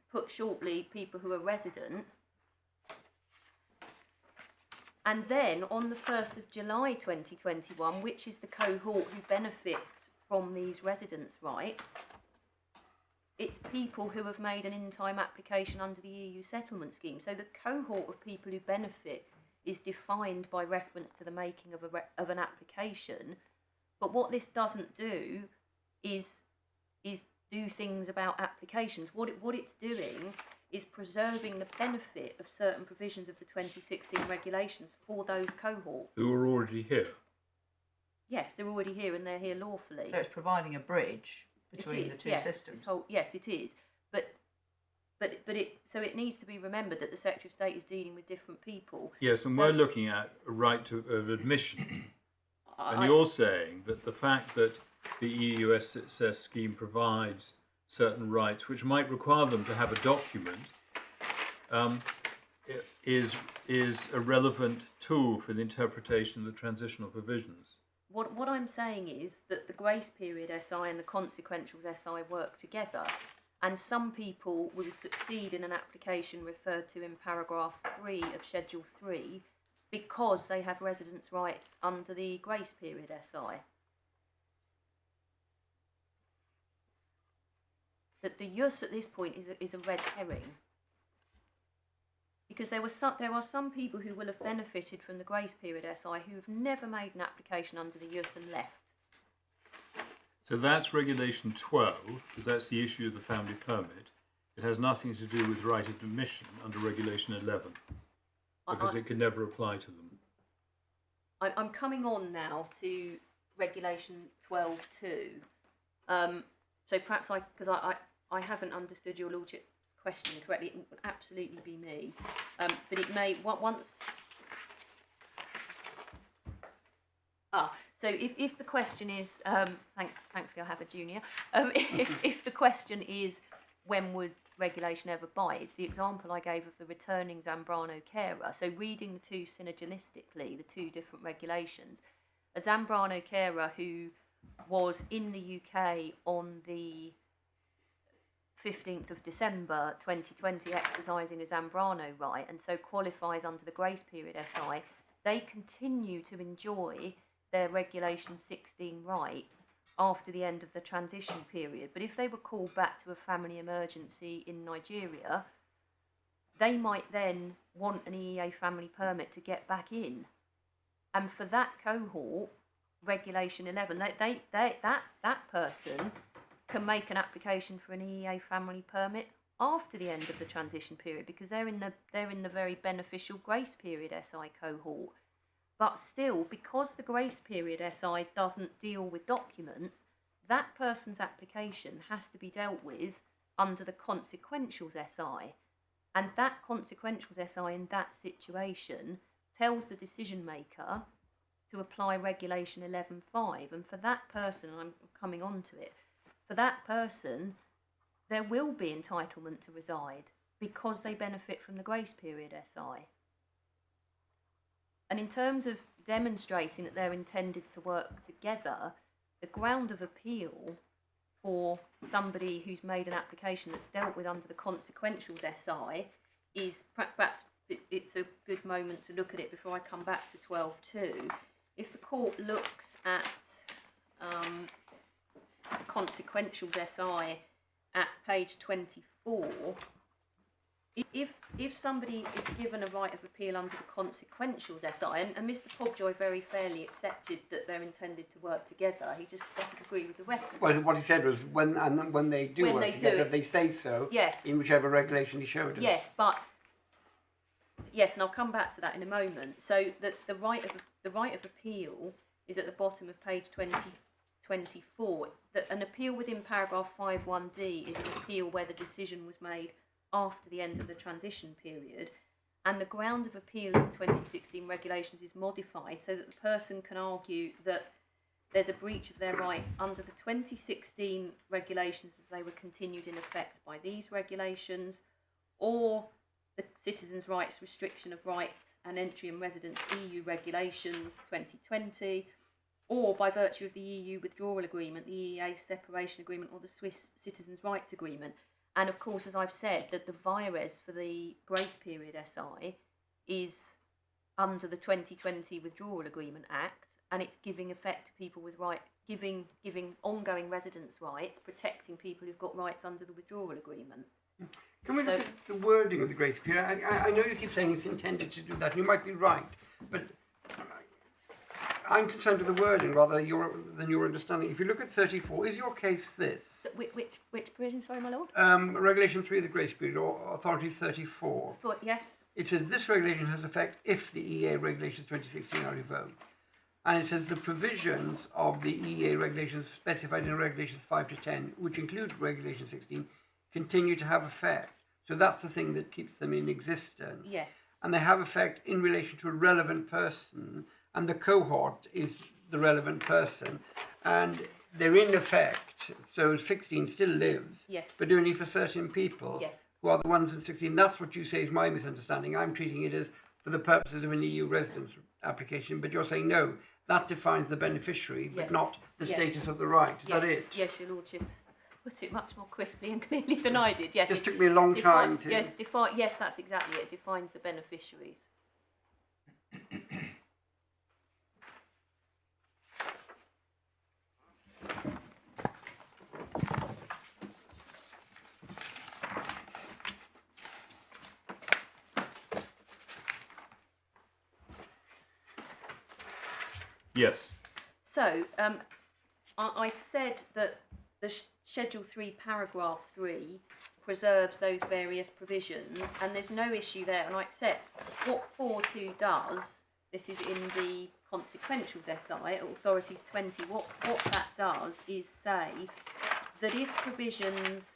Put shortly, people who are resident. And then on the 1st of July 2021, which is the cohort who benefits from these residence rights, it's people who have made an in-time application under the EU settlement scheme. So the cohort of people who benefit is defined by reference to the making of an application. But what this doesn't do is is do things about applications. What it's doing is preserving the benefit of certain provisions of the 2016 regulations for those cohorts. Who are already here. Yes, they're already here and they're here lawfully. So it's providing a bridge between the two yes, systems. Yes, it is. But it needs to be remembered that the Secretary of State is dealing with different people. Yes, and we're looking at a right of admission. And you're saying that the fact that the EUSS scheme provides certain rights, which might require them to have a document, is a relevant tool for the interpretation of the transitional provisions. What I'm saying is that the grace period SI and the consequentials SI work together, and some people will succeed in an application referred to in paragraph 3 of Schedule 3 because they have residence rights under the grace period SI. That the use at this point is a red herring. Because there are some people who will have benefited from the grace period SI who have never made an application under the use and left. So that's Regulation 12, because that's the issue of the family permit. It has nothing to do with right of admission under Regulation 11, because it can never apply to them. I'm coming on now to Regulation 12.2. So perhaps because I haven't understood your Lordship's question correctly, it would absolutely be me. But it may, once... So if the question is, thankfully I have a junior, if the question is when would regulation ever bite, it's the example I gave of the returning Zambrano carer. So reading the two synergistically, the two different regulations, a Zambrano carer who was in the UK on the 15th of December 2020 exercising a Zambrano right and so qualifies under the grace period SI, they continue to enjoy their Regulation 16 right after the end of the transition period. But if they were called back to a family emergency in Nigeria, they might then want an EEA family permit to get back in. And for that cohort, Regulation 11, that person can make an application for an EEA family permit after the end of the transition period because they're in the very beneficial grace period SI cohort. But still, because the grace period SI doesn't deal with documents, that person's application has to be dealt with under the consequentials SI. And that consequentials SI in that situation tells the decision maker to apply Regulation 11.5. And for that person, I'm coming on to it, for that person, there will be entitlement to reside because they benefit from the grace period SI. And in terms of demonstrating that they're intended to work together, the ground of appeal for somebody who's made an application that's dealt with under the consequentials SI is, perhaps it's a good moment to look at it before I come back to 12.2. If the court looks at consequentials SI at page 24, if somebody is given a right of appeal under the consequentials SI, and Mr. Pobjoy very fairly accepted that they're intended to work together, he just doesn't agree with the rest of it. Well, what he said was when they do work together, they say so. Yes. In whichever regulation he showed us. Yes, and I'll come back to that in a moment. So the right of appeal is at the bottom of page 24. That an appeal within paragraph 5.1d is an appeal where the decision was made after the end of the transition period, and the ground of appeal in 2016 regulations is modified so that the person can argue that there's a breach of their rights under the 2016 regulations as they were continued in effect by these regulations, or the Citizens' Rights Restriction of Rights and Entry and Residence EU Regulations 2020, or by virtue of the EU Withdrawal Agreement, the EEA Separation Agreement, or the Swiss Citizens' Rights Agreement. And of course, as I've said, that the virus for the grace period SI is under the 2020 Withdrawal Agreement Act, and it's giving effect to people with giving ongoing residence rights, protecting people who've got rights under the Withdrawal Agreement. Can we look at the wording of the grace period? I know you keep saying it's intended to do that, and you might be right, but I'm concerned with the wording rather than your understanding. If you look at 34, is your case this? So, which provision, sorry, my lord? Regulation 3 of the Grace Period, or Authority 34. Yes. It says this regulation has effect if the EEA regulations 2016 are revoked. And it says the provisions of the EEA regulations specified in regulations 5 to 10, which include regulation 16, continue to have effect. So that's the thing that keeps them in existence. Yes. And they have effect in relation to a relevant person, and the cohort is the relevant person. And they're in effect, so 16 still lives, Yes. but only for certain people Yes. who are the ones in 16. That's what you say is my misunderstanding. I'm treating it as for the purposes of an EU residence application, but you're saying no, that defines the beneficiary, but Yes. not the Yes. status of the right. Is Yes. that it? Yes, your lordship put it much more crisply and clearly than I did. Yes. This it took me a long time to... Yes, yes, that's exactly it. It defines the beneficiaries. Yes. So, I said that the Schedule 3, Paragraph 3 preserves those various provisions, and there's no issue there, and I accept what 4.2 does. This is in the consequentials SI, Authorities 20. What that does is say that if provisions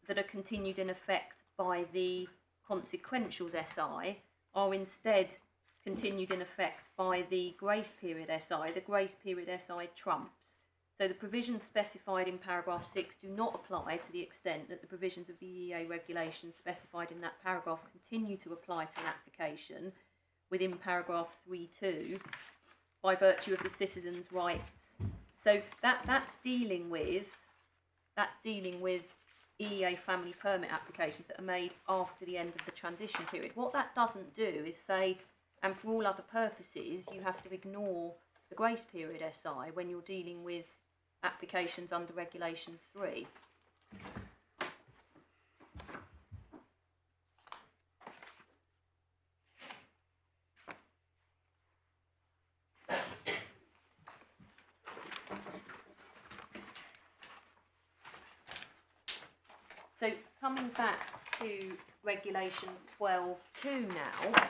that are continued in effect by the consequentials SI are instead continued in effect by the grace period SI, the grace period SI trumps. So the provisions specified in paragraph 6 do not apply to the extent that the provisions of the EEA regulations specified in that paragraph continue to apply to an application within paragraph 3.2 by virtue of the citizen's rights. So that's dealing with EEA family permit applications that are made after the end of the transition period. What that doesn't do is say, and for all other purposes, you have to ignore the grace period SI when you're dealing with applications under Regulation 3. So coming back to Regulation 12.2 now,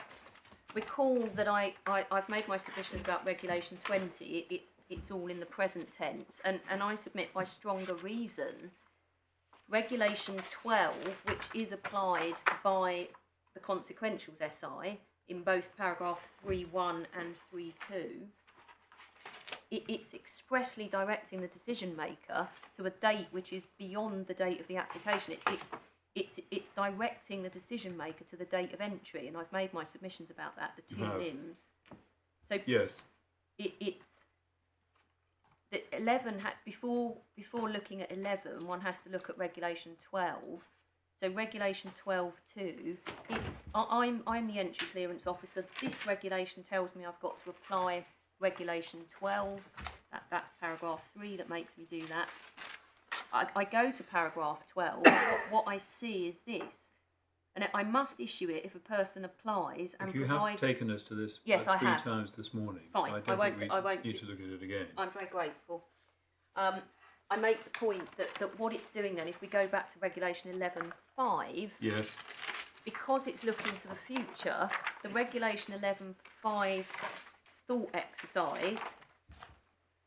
recall that I've made my submissions about Regulation 20. It's all in the present tense, and I submit by stronger reason Regulation 12, which is applied by the consequentials SI in both paragraph 3.1 and 3.2, it's expressly directing the decision maker to a date which is beyond the date of the application. It's directing the decision maker to the date of entry, and I've made my submissions about that. The two limbs. So yes, it's the 11 before looking at 11, one has to look at Regulation 12. So Regulation 12.2. I'm the entry clearance officer. This regulation tells me I've got to apply Regulation 12. That's paragraph 3 that makes me do that. I go to paragraph 12. What I see is this, and I must issue it if a person applies and you provide. have taken us to this Yes, I three have. times this morning. Fine, So I won't need to look at it again. I'm very grateful. I make the point that what it's doing then, if we go back to Regulation 11.5, Yes. because it's looking to the future, the Regulation 11.5 thought exercise,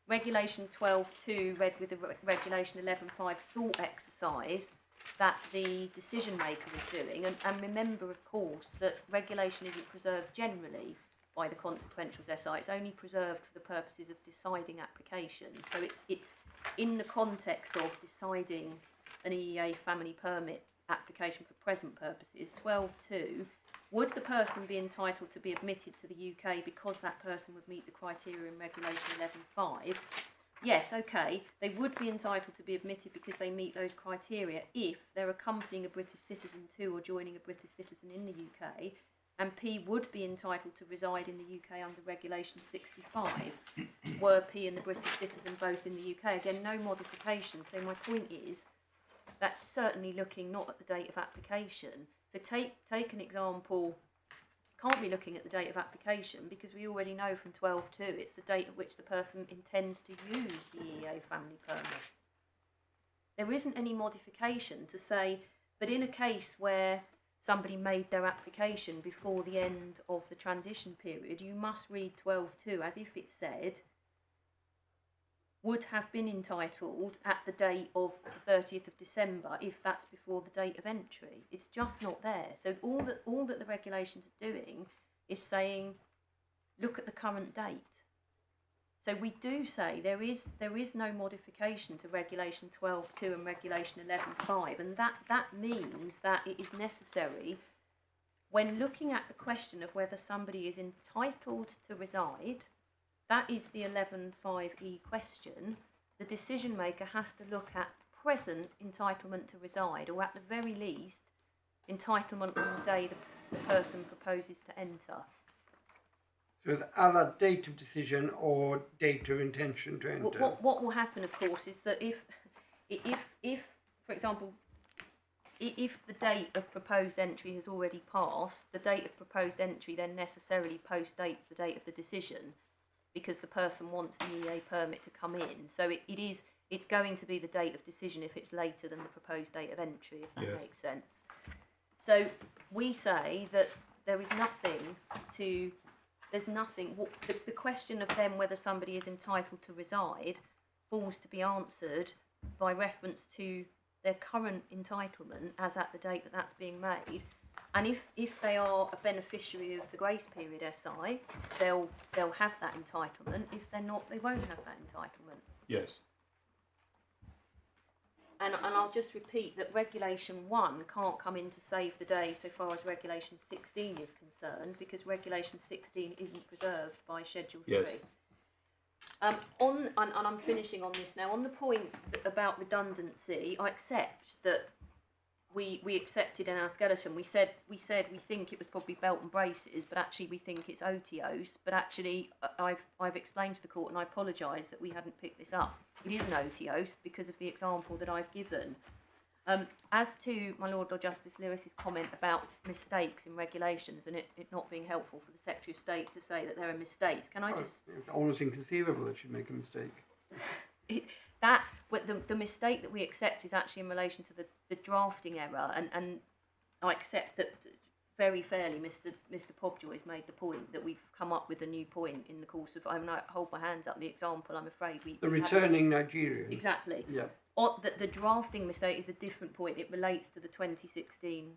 Regulation 12.2 read with the Regulation 11.5 thought exercise that the decision maker is doing, and remember, of course, that regulation isn't preserved generally by the consequentials SI. It's only preserved for the purposes of deciding applications. So it's in the context of deciding an EEA family permit application for present purposes. 12.2, would the person be entitled to be admitted to the UK because that person would meet the criteria in Regulation 11.5? Yes, okay, they would be entitled to be admitted because they meet those criteria if they're accompanying a British citizen to or joining a British citizen in the UK, and P would be entitled to reside in the UK under Regulation 65, were P and the British citizen both in the UK. Again, no modification. So my point is, that's certainly looking not at the date of application. So take an example can't be looking at the date of application because we already know from 12.2 it's the date at which the person intends to use the EEA family permit. There isn't any modification to say, but in a case where somebody made their application before the end of the transition period, you must read 12.2 as if it said would have been entitled at the date of the 30th of December if that's before the date of entry. It's just not there. So all that the regulations are doing is saying, look at the current date. So we do say there is no modification to Regulation 12.2 and Regulation 11.5, and that means that it is necessary when looking at the question of whether somebody is entitled to reside. That is the 11.5e question. The decision maker has to look at present entitlement to reside, or at the very least, entitlement on the day the person proposes to enter. So it's either date of decision or date of intention to enter. What will happen, of course, is that if, for example, if the date of proposed entry has already passed, the date of proposed entry then necessarily postdates the date of the decision, because the person wants the EEA permit to come in. So it's going to be the date of decision if it's later than the proposed date of entry, if that makes sense. So we say that there is nothing to, there's nothing, the question of then whether somebody is entitled to reside falls to be answered by reference to their current entitlement as at the date that that's being made. And if they are a beneficiary of the grace period SI, they'll have that entitlement. If they're not, they won't have that entitlement. Yes. And I'll just repeat that Regulation 1 can't come in to save the day so far as Regulation 16 is concerned, because Regulation 16 isn't preserved by Schedule 3. Yes. And I'm finishing on this now. On the point about redundancy, I accept that we accepted in our skeleton. We said we think it was probably belt and braces, but actually we think it's OTOs. But actually, I've explained to the court, and I apologise that we hadn't picked this up. It is an OTOs because of the example that I've given. As to my Lord Justice Lewis's comment about mistakes in regulations and it not being helpful for the Secretary of State to say that there are mistakes, can I just... It's almost inconceivable that she'd make a mistake. The mistake that we accept is actually in relation to the drafting error, and I accept that very fairly Mr. Pobjoy's made the point that we've come up with a new point in the course of, I hold my hands up, the example, I'm afraid the returning Nigerian. Exactly. Yeah. The drafting mistake is a different point. It relates to the 2016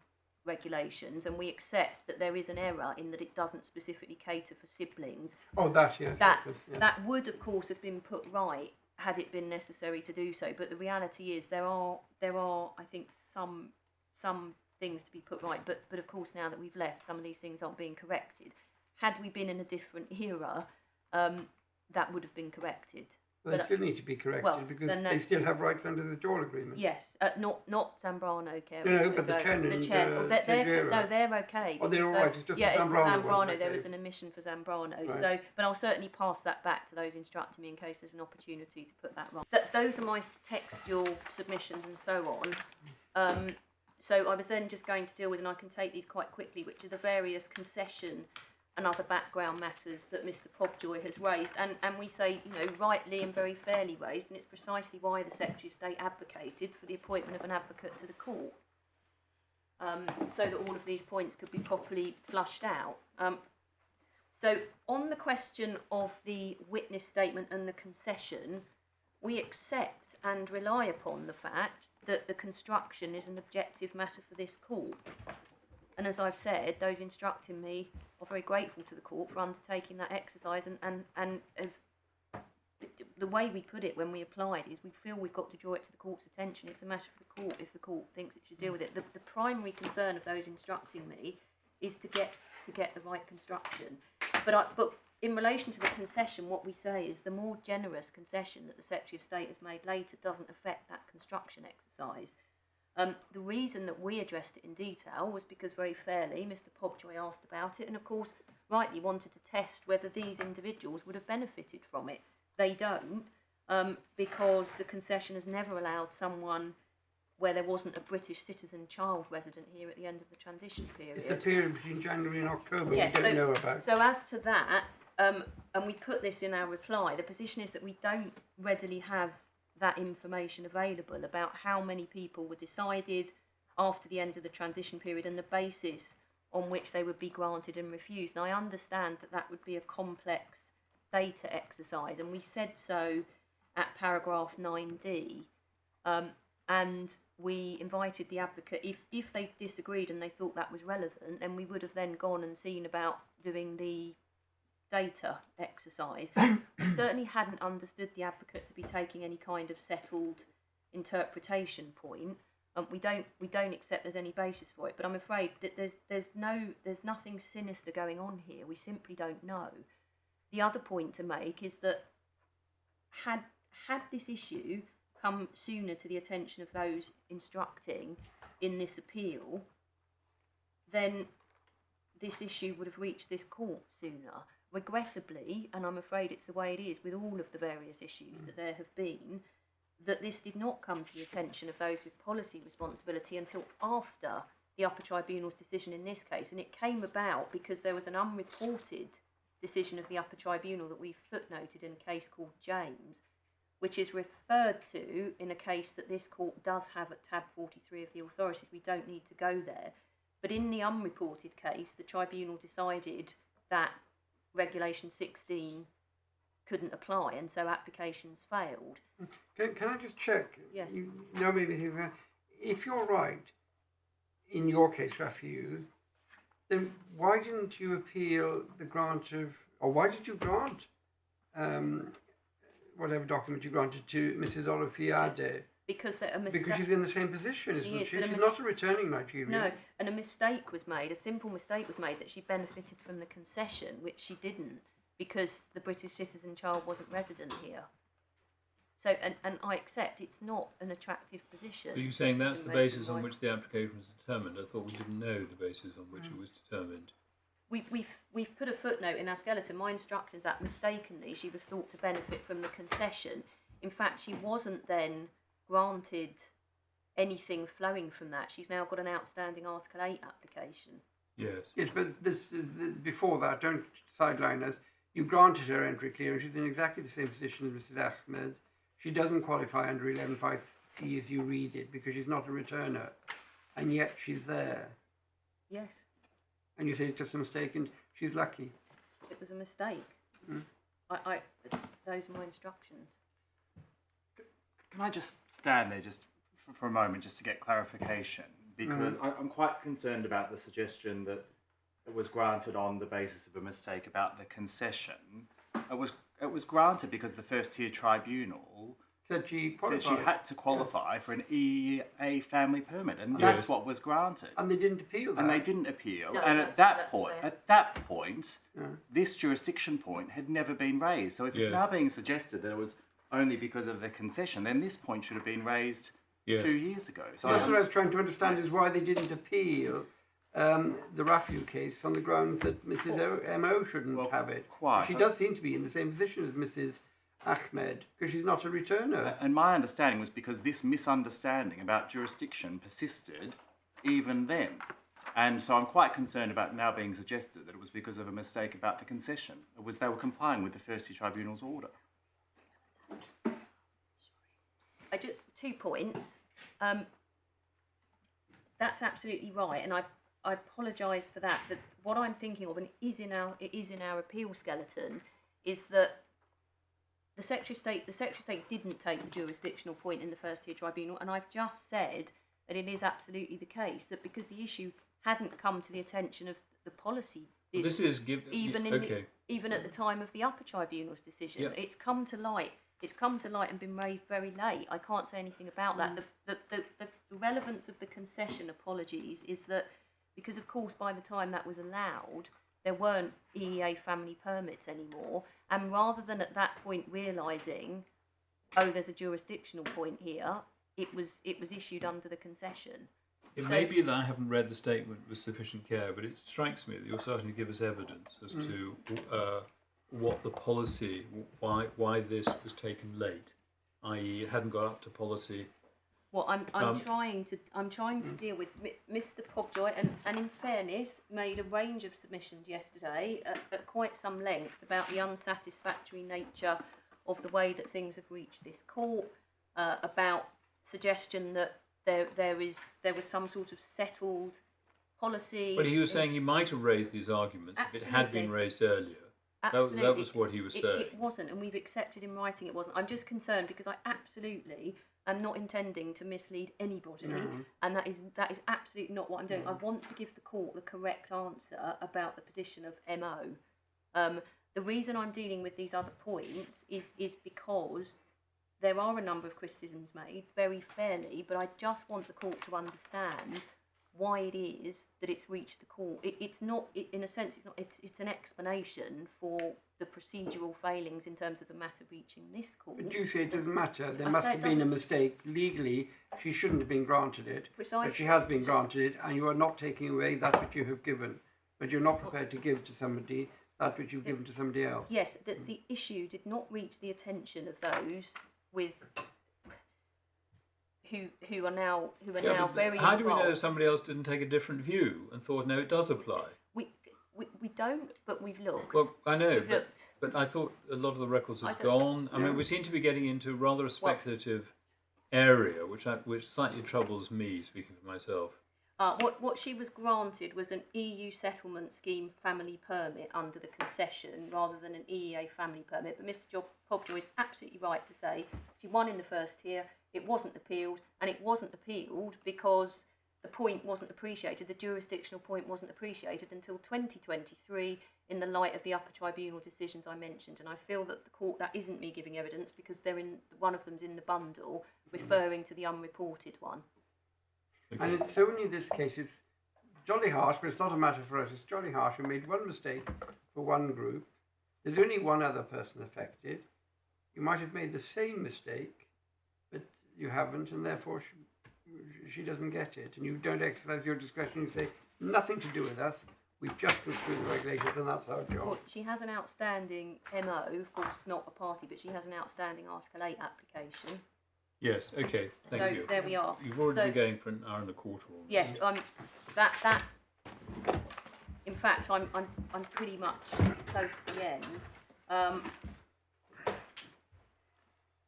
regulations, and we accept that there is an error in that it doesn't specifically cater for siblings. Oh, that, yes. That would, of course, have been put right had it been necessary to do so, but the reality is there are I think some things to be put right, but of course now that we've left, some of these things aren't being corrected. Had we been in a different era, that would have been corrected. They still need to be corrected because they still have rights under the Joel Agreement. Yes, not Zambrano carers. No, but the Chen and they're okay. Oh, they're all right. It's just the Zambrano. Okay. There was an omission for Zambrano. Right. So, but I'll certainly pass that back to those instructing me in case there's an opportunity to put that right. Those are my textual submissions and so on. So I was then just going to deal with, and I can take these quite quickly, which are the various concession and other background matters that Mr. Pobjoy has raised, and we say, rightly and very fairly raised, and it's precisely why the Secretary of State advocated for the appointment of an advocate to the court, so that all of these points could be properly flushed out. So on the question of the witness statement and the concession, we accept and rely upon the fact that the construction is an objective matter for this court. And as I've said, those instructing me are very grateful to the court for undertaking that exercise, and the way we put it when we applied is we feel we've got to draw it to the court's attention. It's a matter for the court if the court thinks it should deal with it. The primary concern of those instructing me is to get the right construction. But in relation to the concession, what we say is the more generous concession that the Secretary of State has made later doesn't affect that construction exercise. The reason that we addressed it in detail was because very fairly Mr. Pobjoy asked about it, and of course rightly wanted to test whether these individuals would have benefited from it. They don't, because the concession has never allowed someone where there wasn't a British citizen child resident here at the end of the transition period. It's the period between January and October Yes, we don't know about. So as to that, and we put this in our reply, the position is that we don't readily have that information available about how many people were decided after the end of the transition period and the basis on which they would be granted and refused. And I understand that that would be a complex data exercise, and we said so at paragraph 9D. And we invited the advocate, if they disagreed and they thought that was relevant, then we would have then gone and seen about doing the data exercise. We certainly hadn't understood the advocate to be taking any kind of settled interpretation point. We don't accept there's any basis for it, but I'm afraid that there's nothing sinister going on here. We simply don't know. The other point to make is that had this issue come sooner to the attention of those instructing in this appeal, then this issue would have reached this court sooner. Regrettably, and I'm afraid it's the way it is with all of the various issues that there have been, that this did not come to the attention of those with policy responsibility until after the Upper Tribunal's decision in this case, and it came about because there was an unreported decision of the Upper Tribunal that we footnoted in a case called James, which is referred to in a case that this court does have at tab 43 of the authorities. We don't need to go there. But in the unreported case, the tribunal decided that Regulation 16 couldn't apply, and so applications failed. Can I just check? Yes. If you're right, in your case, Rafiu, then why didn't you appeal the grant of, or why did you grant whatever document you granted to Mrs. Olufiade? Because she's in the same position, isn't she? She's not a returning Nigerian. No, and a mistake was made, a simple mistake was made that she benefited from the concession, which she didn't, because the British citizen child wasn't resident here. So, and I accept it's not an attractive position. Are you saying that's the basis on which the application was determined? I thought we didn't know the basis on which it was determined. We've put a footnote in our skeleton. My instructor is that mistakenly she was thought to benefit from the concession. In fact, she wasn't then granted anything flowing from that. She's now got an outstanding Article 8 application. Yes. Yes, but this is before that. Don't sideline us. You granted her entry clearance. She's in exactly the same position as Mrs. Ahmad. She doesn't qualify under 11.5p as you read it because she's not a returner, and yet she's there. Yes. And you say it's just a mistake, and she's lucky. It was a mistake. Those are my instructions. Can I just stand there just for a moment just to get clarification? Because I'm quite concerned about the suggestion that it was granted on the basis of a mistake about the concession. It was granted because the first-tier tribunal said she had to qualify for an EEA family permit, and that's what was granted. And they didn't appeal that. And they didn't appeal. No, and at that point, this jurisdiction point had never been raised. So if it's now being suggested that it was only because of the concession, then this point should have been raised 2 years ago. So that's what I was trying to understand is why they didn't appeal the Rafiu case on the grounds that Mrs. M.O. shouldn't have it. She does seem to be in the same position as Mrs. Ahmed because she's not a returner. And my understanding was because this misunderstanding about jurisdiction persisted even then. And so I'm quite concerned about now being suggested that it was because of a mistake about the concession. It was they were complying with the first-tier tribunal's order. Just 2 points. That's absolutely right, and I apologise for that. That what I'm thinking of, and it is in our appeal skeleton, is that the Secretary of State didn't take the jurisdictional point in the first-tier tribunal, and I've just said that it is absolutely the case that because the issue hadn't come to the attention of the policy, even at the time of the Upper Tribunal's decision, it's come to light. It's come to light and been raised very late. I can't say anything about that. The relevance of the concession, apologies, is that because, of course, by the time that was allowed, there weren't EEA family permits anymore. And rather than at that point realising, oh, there's a jurisdictional point here, it was issued under the concession. It may be that I haven't read the statement with sufficient care, but it strikes me that you're starting to give us evidence as to what the policy, why this was taken late, i.e. it hadn't got up to policy Well, I'm trying to deal with Mr. Pobjoy, and in fairness, made a range of submissions yesterday at quite some length about the unsatisfactory nature of the way that things have reached this court, about suggestion that there was some sort of settled policy. But he was saying he might have raised these arguments if it had been raised earlier. Absolutely. That was what he was saying. It wasn't, and we've accepted in writing it wasn't. I'm just concerned because I absolutely am not intending to mislead anybody, and that is absolutely not what I'm doing. I want to give the court the correct answer about the position of MO. The reason I'm dealing with these other points is because there are a number of criticisms made, very fairly, but I just want the court to understand why it is that it's reached the court. It's not, in a sense, it's an explanation for the procedural failings in terms of the matter reaching this court. But you say it doesn't matter. There must have been a mistake. Legally, she shouldn't have been granted it. Precisely. But she has been granted it, and you are not taking away that which you have given. But you're not prepared to give to somebody that which you've given to somebody else. Yes, the issue did not reach the attention of those with who are now very involved. How do we know somebody else didn't take a different view and thought, no, it does apply? We don't, but we've looked. Well, I know, but I thought a lot of the records have gone. I mean, we seem to be getting into rather a speculative area, which slightly troubles me, speaking for myself. What she was granted was an EU settlement scheme family permit under the concession rather than an EEA family permit. But Mr. Pobjoy is absolutely right to say she won in the first tier, it wasn't appealed, and it wasn't appealed because the point wasn't appreciated, the jurisdictional point wasn't appreciated until 2023 in the light of the Upper Tribunal decisions I mentioned. And I feel that the court, that isn't me giving evidence because one of them's in the bundle referring to the unreported one. Okay. And it's only this case, it's jolly harsh, but it's not a matter for us. It's jolly harsh. We made one mistake for one group. There's only one other person affected. You might have made the same mistake, but you haven't, and therefore she doesn't get it. And you don't exercise your discretion. You say, nothing to do with us. We've just gone through the regulations, and that's our job. Well, she has an outstanding MO, of course, not a party, but she has an outstanding Article 8 application. Yes, okay, thank you. So there we are. You've already been going for an hour and a quarter already. Yes, that. In fact, I'm pretty much close to the end.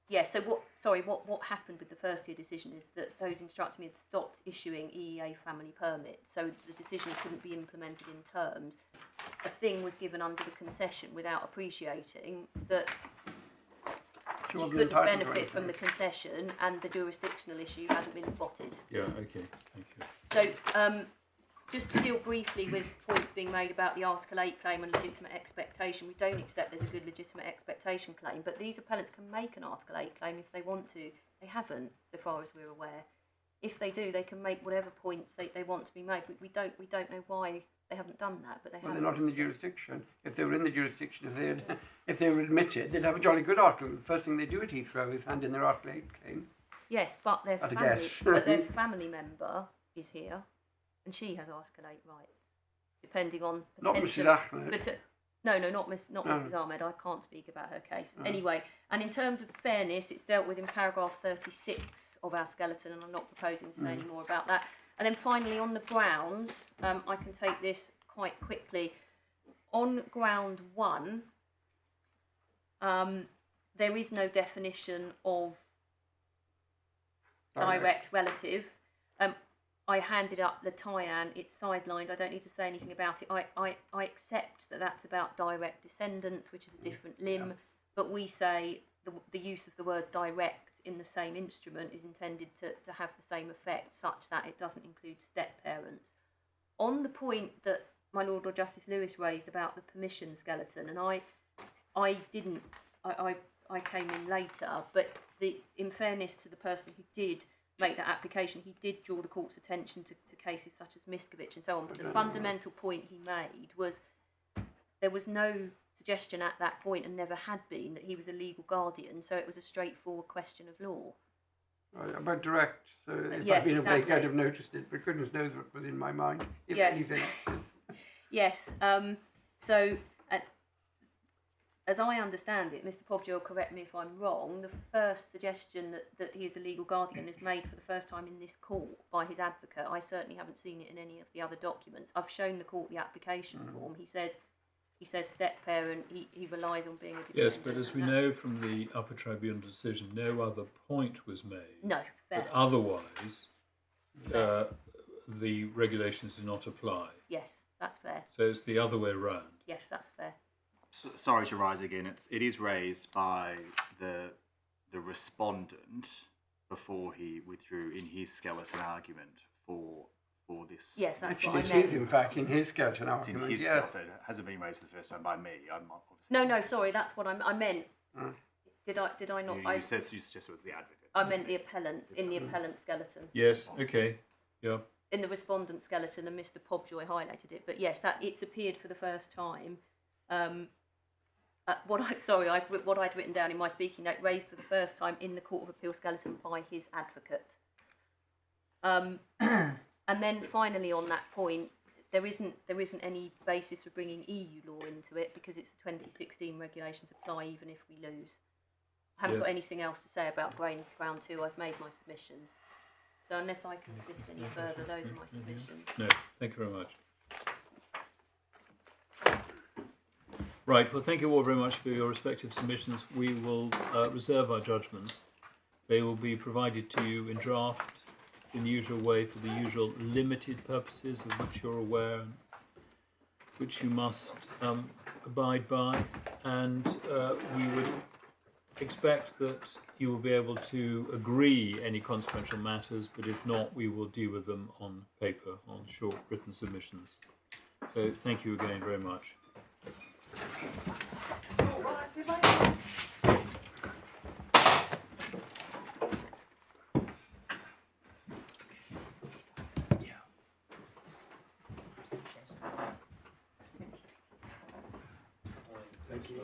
Yeah. So what happened with the first tier decision is that those instructing me had stopped issuing EEA family permits, so the decision couldn't be implemented in terms. A thing was given under the concession without appreciating that. She couldn't benefit from the concession, and the jurisdictional issue hasn't been spotted. Yeah, okay, thank you. So, just to deal briefly with points being made about the Article 8 claim and legitimate expectation, we don't accept there's a good legitimate expectation claim, but these appellants can make an Article 8 claim if they want to. They haven't, so far as we're aware. If they do, they can make whatever points they want to be made. We don't know why they haven't done that, but they haven't. Well, they're not in the jurisdiction. If they were in the jurisdiction, if they were admitted, they'd have a jolly good article. The first thing they do at Heathrow is hand in their Article 8 claim. Yes, but their family member is here, and she has Article 8 rights, depending on potential. Not Mrs. Ahmad. No, not Mrs. Ahmad. I can't speak about her case. Anyway, and in terms of fairness, it's dealt with in paragraph 36 of our skeleton, and I'm not proposing to say any more about that. And then finally, on the grounds, I can take this quite quickly. On ground 1, there is no definition of direct relative. I handed up the Tyan, it's sidelined, I don't need to say anything about it. I accept that that's about direct descendants, which is a different limb, but we say the use of the word direct in the same instrument is intended to have the same effect, such that it doesn't include step parents. On the point that my Lord Justice Lewis raised about the permission skeleton, and I came in later, but in fairness to the person who did make that application, he did draw the court's attention to cases such as Miskovich and so on, but the fundamental point he made was there was no suggestion at that point, and never had been, that he was a legal guardian, so it was a straightforward question of law. About direct, so if yes, I'd been exactly. awake, I'd have noticed it, but goodness knows what was in my mind, if yes. anything. Yes, so as I understand it, Mr. Pobjo will correct me if I'm wrong, the first suggestion that he is a legal guardian is made for the first time in this court by his advocate. I certainly haven't seen it in any of the other documents. I've shown the court the application form. He says step parent, he relies on being a dependent. Yes, but as we know from the Upper Tribunal decision, no other point was made. No, fair. But otherwise, the regulations do not apply. Yes, that's fair. So it's the other way around. Yes, that's fair. Sorry to rise again. It is raised by the respondent before he withdrew in his skeleton argument for this. Yes, that's Actually, what I it meant. is, in fact, in his skeleton It's in argument. his Yes. skeleton. It hasn't been raised for the first time by me. I'm obviously. No, sorry, that's what I meant. Did I not? You suggested it was the advocate. I meant the appellants in the appellant skeleton. Yes, okay, yeah. In the respondent skeleton, and Mr. Pobjoy highlighted it. But yes, it's appeared for the first time. What I'd written down in my speaking note, raised for the first time in the Court of Appeal skeleton by his advocate. And then finally on that point, there isn't any basis for bringing EU law into it because it's the 2016 regulations apply even if we lose. I haven't got anything else to say about ground 2. I've made my submissions. So unless I can assist any further, those are my submissions. No, thank you very much. Right, well, thank you all very much for your respective submissions. We will reserve our judgments. They will be provided to you in draft in the usual way for the usual limited purposes of which you're aware and which you must abide by. And we would expect that you will be able to agree any consequential matters, but if not, we will deal with them on paper, on short written submissions. So thank you again very much. Thank you.